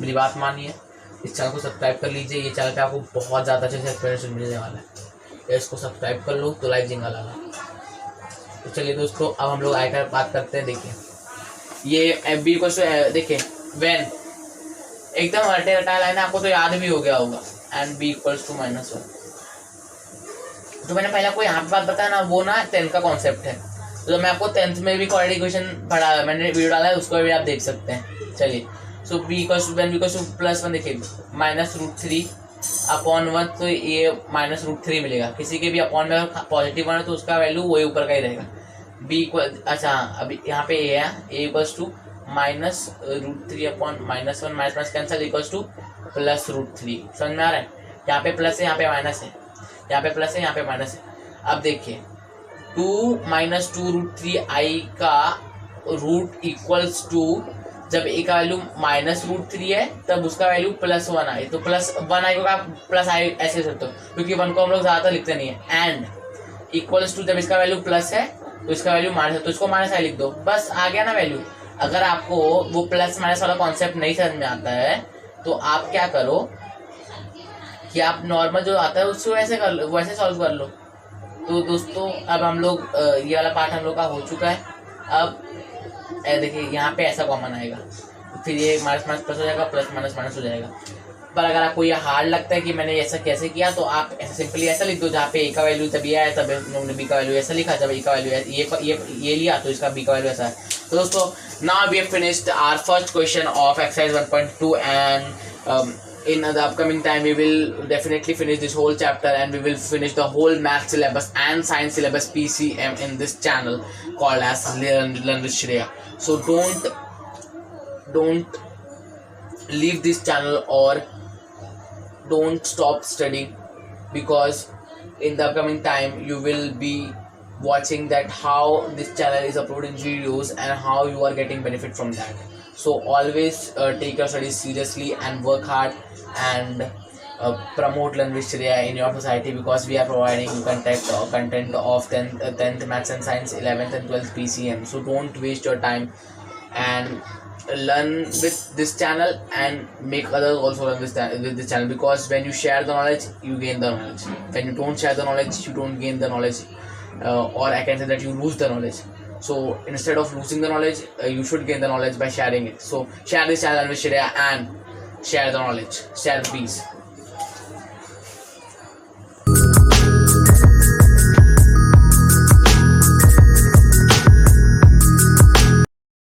Speaker 1: मेरी बात मानिए। इस चैनल को सब्सक्राइब कर लीजिए, ये चैनल पे आपको बहुत ज़्यादा अच्छे से एक्सप्लेनेशन मिलने वाला है, इसको सब्सक्राइब कर लो तो लाइक जिंगा लगा। तो चलिए दोस्तों अब हम लोग आगे बात करते हैं। देखिए ये बी को देखिए व्हेन एकदम हटे हटा लाइन आपको तो याद भी हो गया होगा, एंड बी इक्वल्स टू -1। तो मैंने पहले आपको यहाँ पे बात बताया ना, वो ना 10th का कॉन्सेप्ट है। तो मैं आपको 10th में भी क्वाड्रेटिक इक्वेशन पढ़ा, मैंने वीडियो डाला है, उसको भी आप देख सकते हैं। चलिए सो बी इक्वल्स टू +1 देखिए -√3 अपॉन 1, तो ये -√3 मिलेगा। किसी के भी अपॉन में पॉजिटिव 1 है तो उसका वैल्यू वही ऊपर का ही रहेगा। बी इक्वल अच्छा अभी यहाँ पे ए है, a equals to -√3 upon -1 minus cancel equals to +√3। समझ में आ रहा है? यहाँ पे प्लस है, यहाँ पे माइनस है, यहाँ पे प्लस है, यहाँ पे माइनस है। अब देखिए 2 - 2√3i का रूट इक्वल्स टू, जब ए का वैल्यू -√3 है तब उसका वैल्यू +1 आए, तो +1 को आप प्लस आई ऐसे लिख सकते हो, क्योंकि 1 को हम लोग ज़्यादातर लिखते नहीं है। एंड इक्वल्स टू, जब इसका वैल्यू प्लस है तो इसका वैल्यू माइनस है, तो इसको माइनस आई लिख दो, बस आ गया ना वैल्यू। अगर आपको वो प्लस माइनस वाला कॉन्सेप्ट नहीं समझ में आता है तो आप क्या करो कि आप नॉर्मल जो आता है उसको वैसे कर लो, वैसे सॉल्व कर लो। तो दोस्तों अब हम लोग ये वाला पार्ट हम लोग का हो चुका है। अब देखिए यहाँ पे ऐसा कॉमन आएगा, फिर ये माइनस माइनस प्लस हो जाएगा, प्लस माइनस माइनस हो जाएगा। पर अगर आपको ये हार्ड लगता है कि मैंने ऐसा कैसे किया, तो आप ऐसा सिंपली ऐसा लिख दो, जहाँ पे ए का वैल्यू तब ये आया, तब उन्होंने बी का वैल्यू ऐसा लिखा, जब ए का वैल्यू ये लिया तो इसका बी का वैल्यू ऐसा है। तो दोस्तों now we have finished our first question of exercise 1.2 and in the upcoming time we will definitely finish this whole chapter and we will finish the whole math syllabus and science syllabus PCM in this channel called as Learn with Shreya. So don't leave this channel or don't stop studying, because in the upcoming time you will be watching that how this channel is uploading videos and how you are getting benefit from that. So always take your studies seriously and work hard and promote Learn with Shreya in your society, because we are providing content of 10th maths and science, 11th and 12th PCM. So don't waste your time and learn with this channel and make others also learn with this channel, because when you share the knowledge you gain the knowledge. When you don't share the knowledge you don't gain the knowledge, or I can say that you lose the knowledge. So instead of losing the knowledge, you should gain the knowledge by sharing it. So share this channel with Shreya and share the knowledge, share the peace.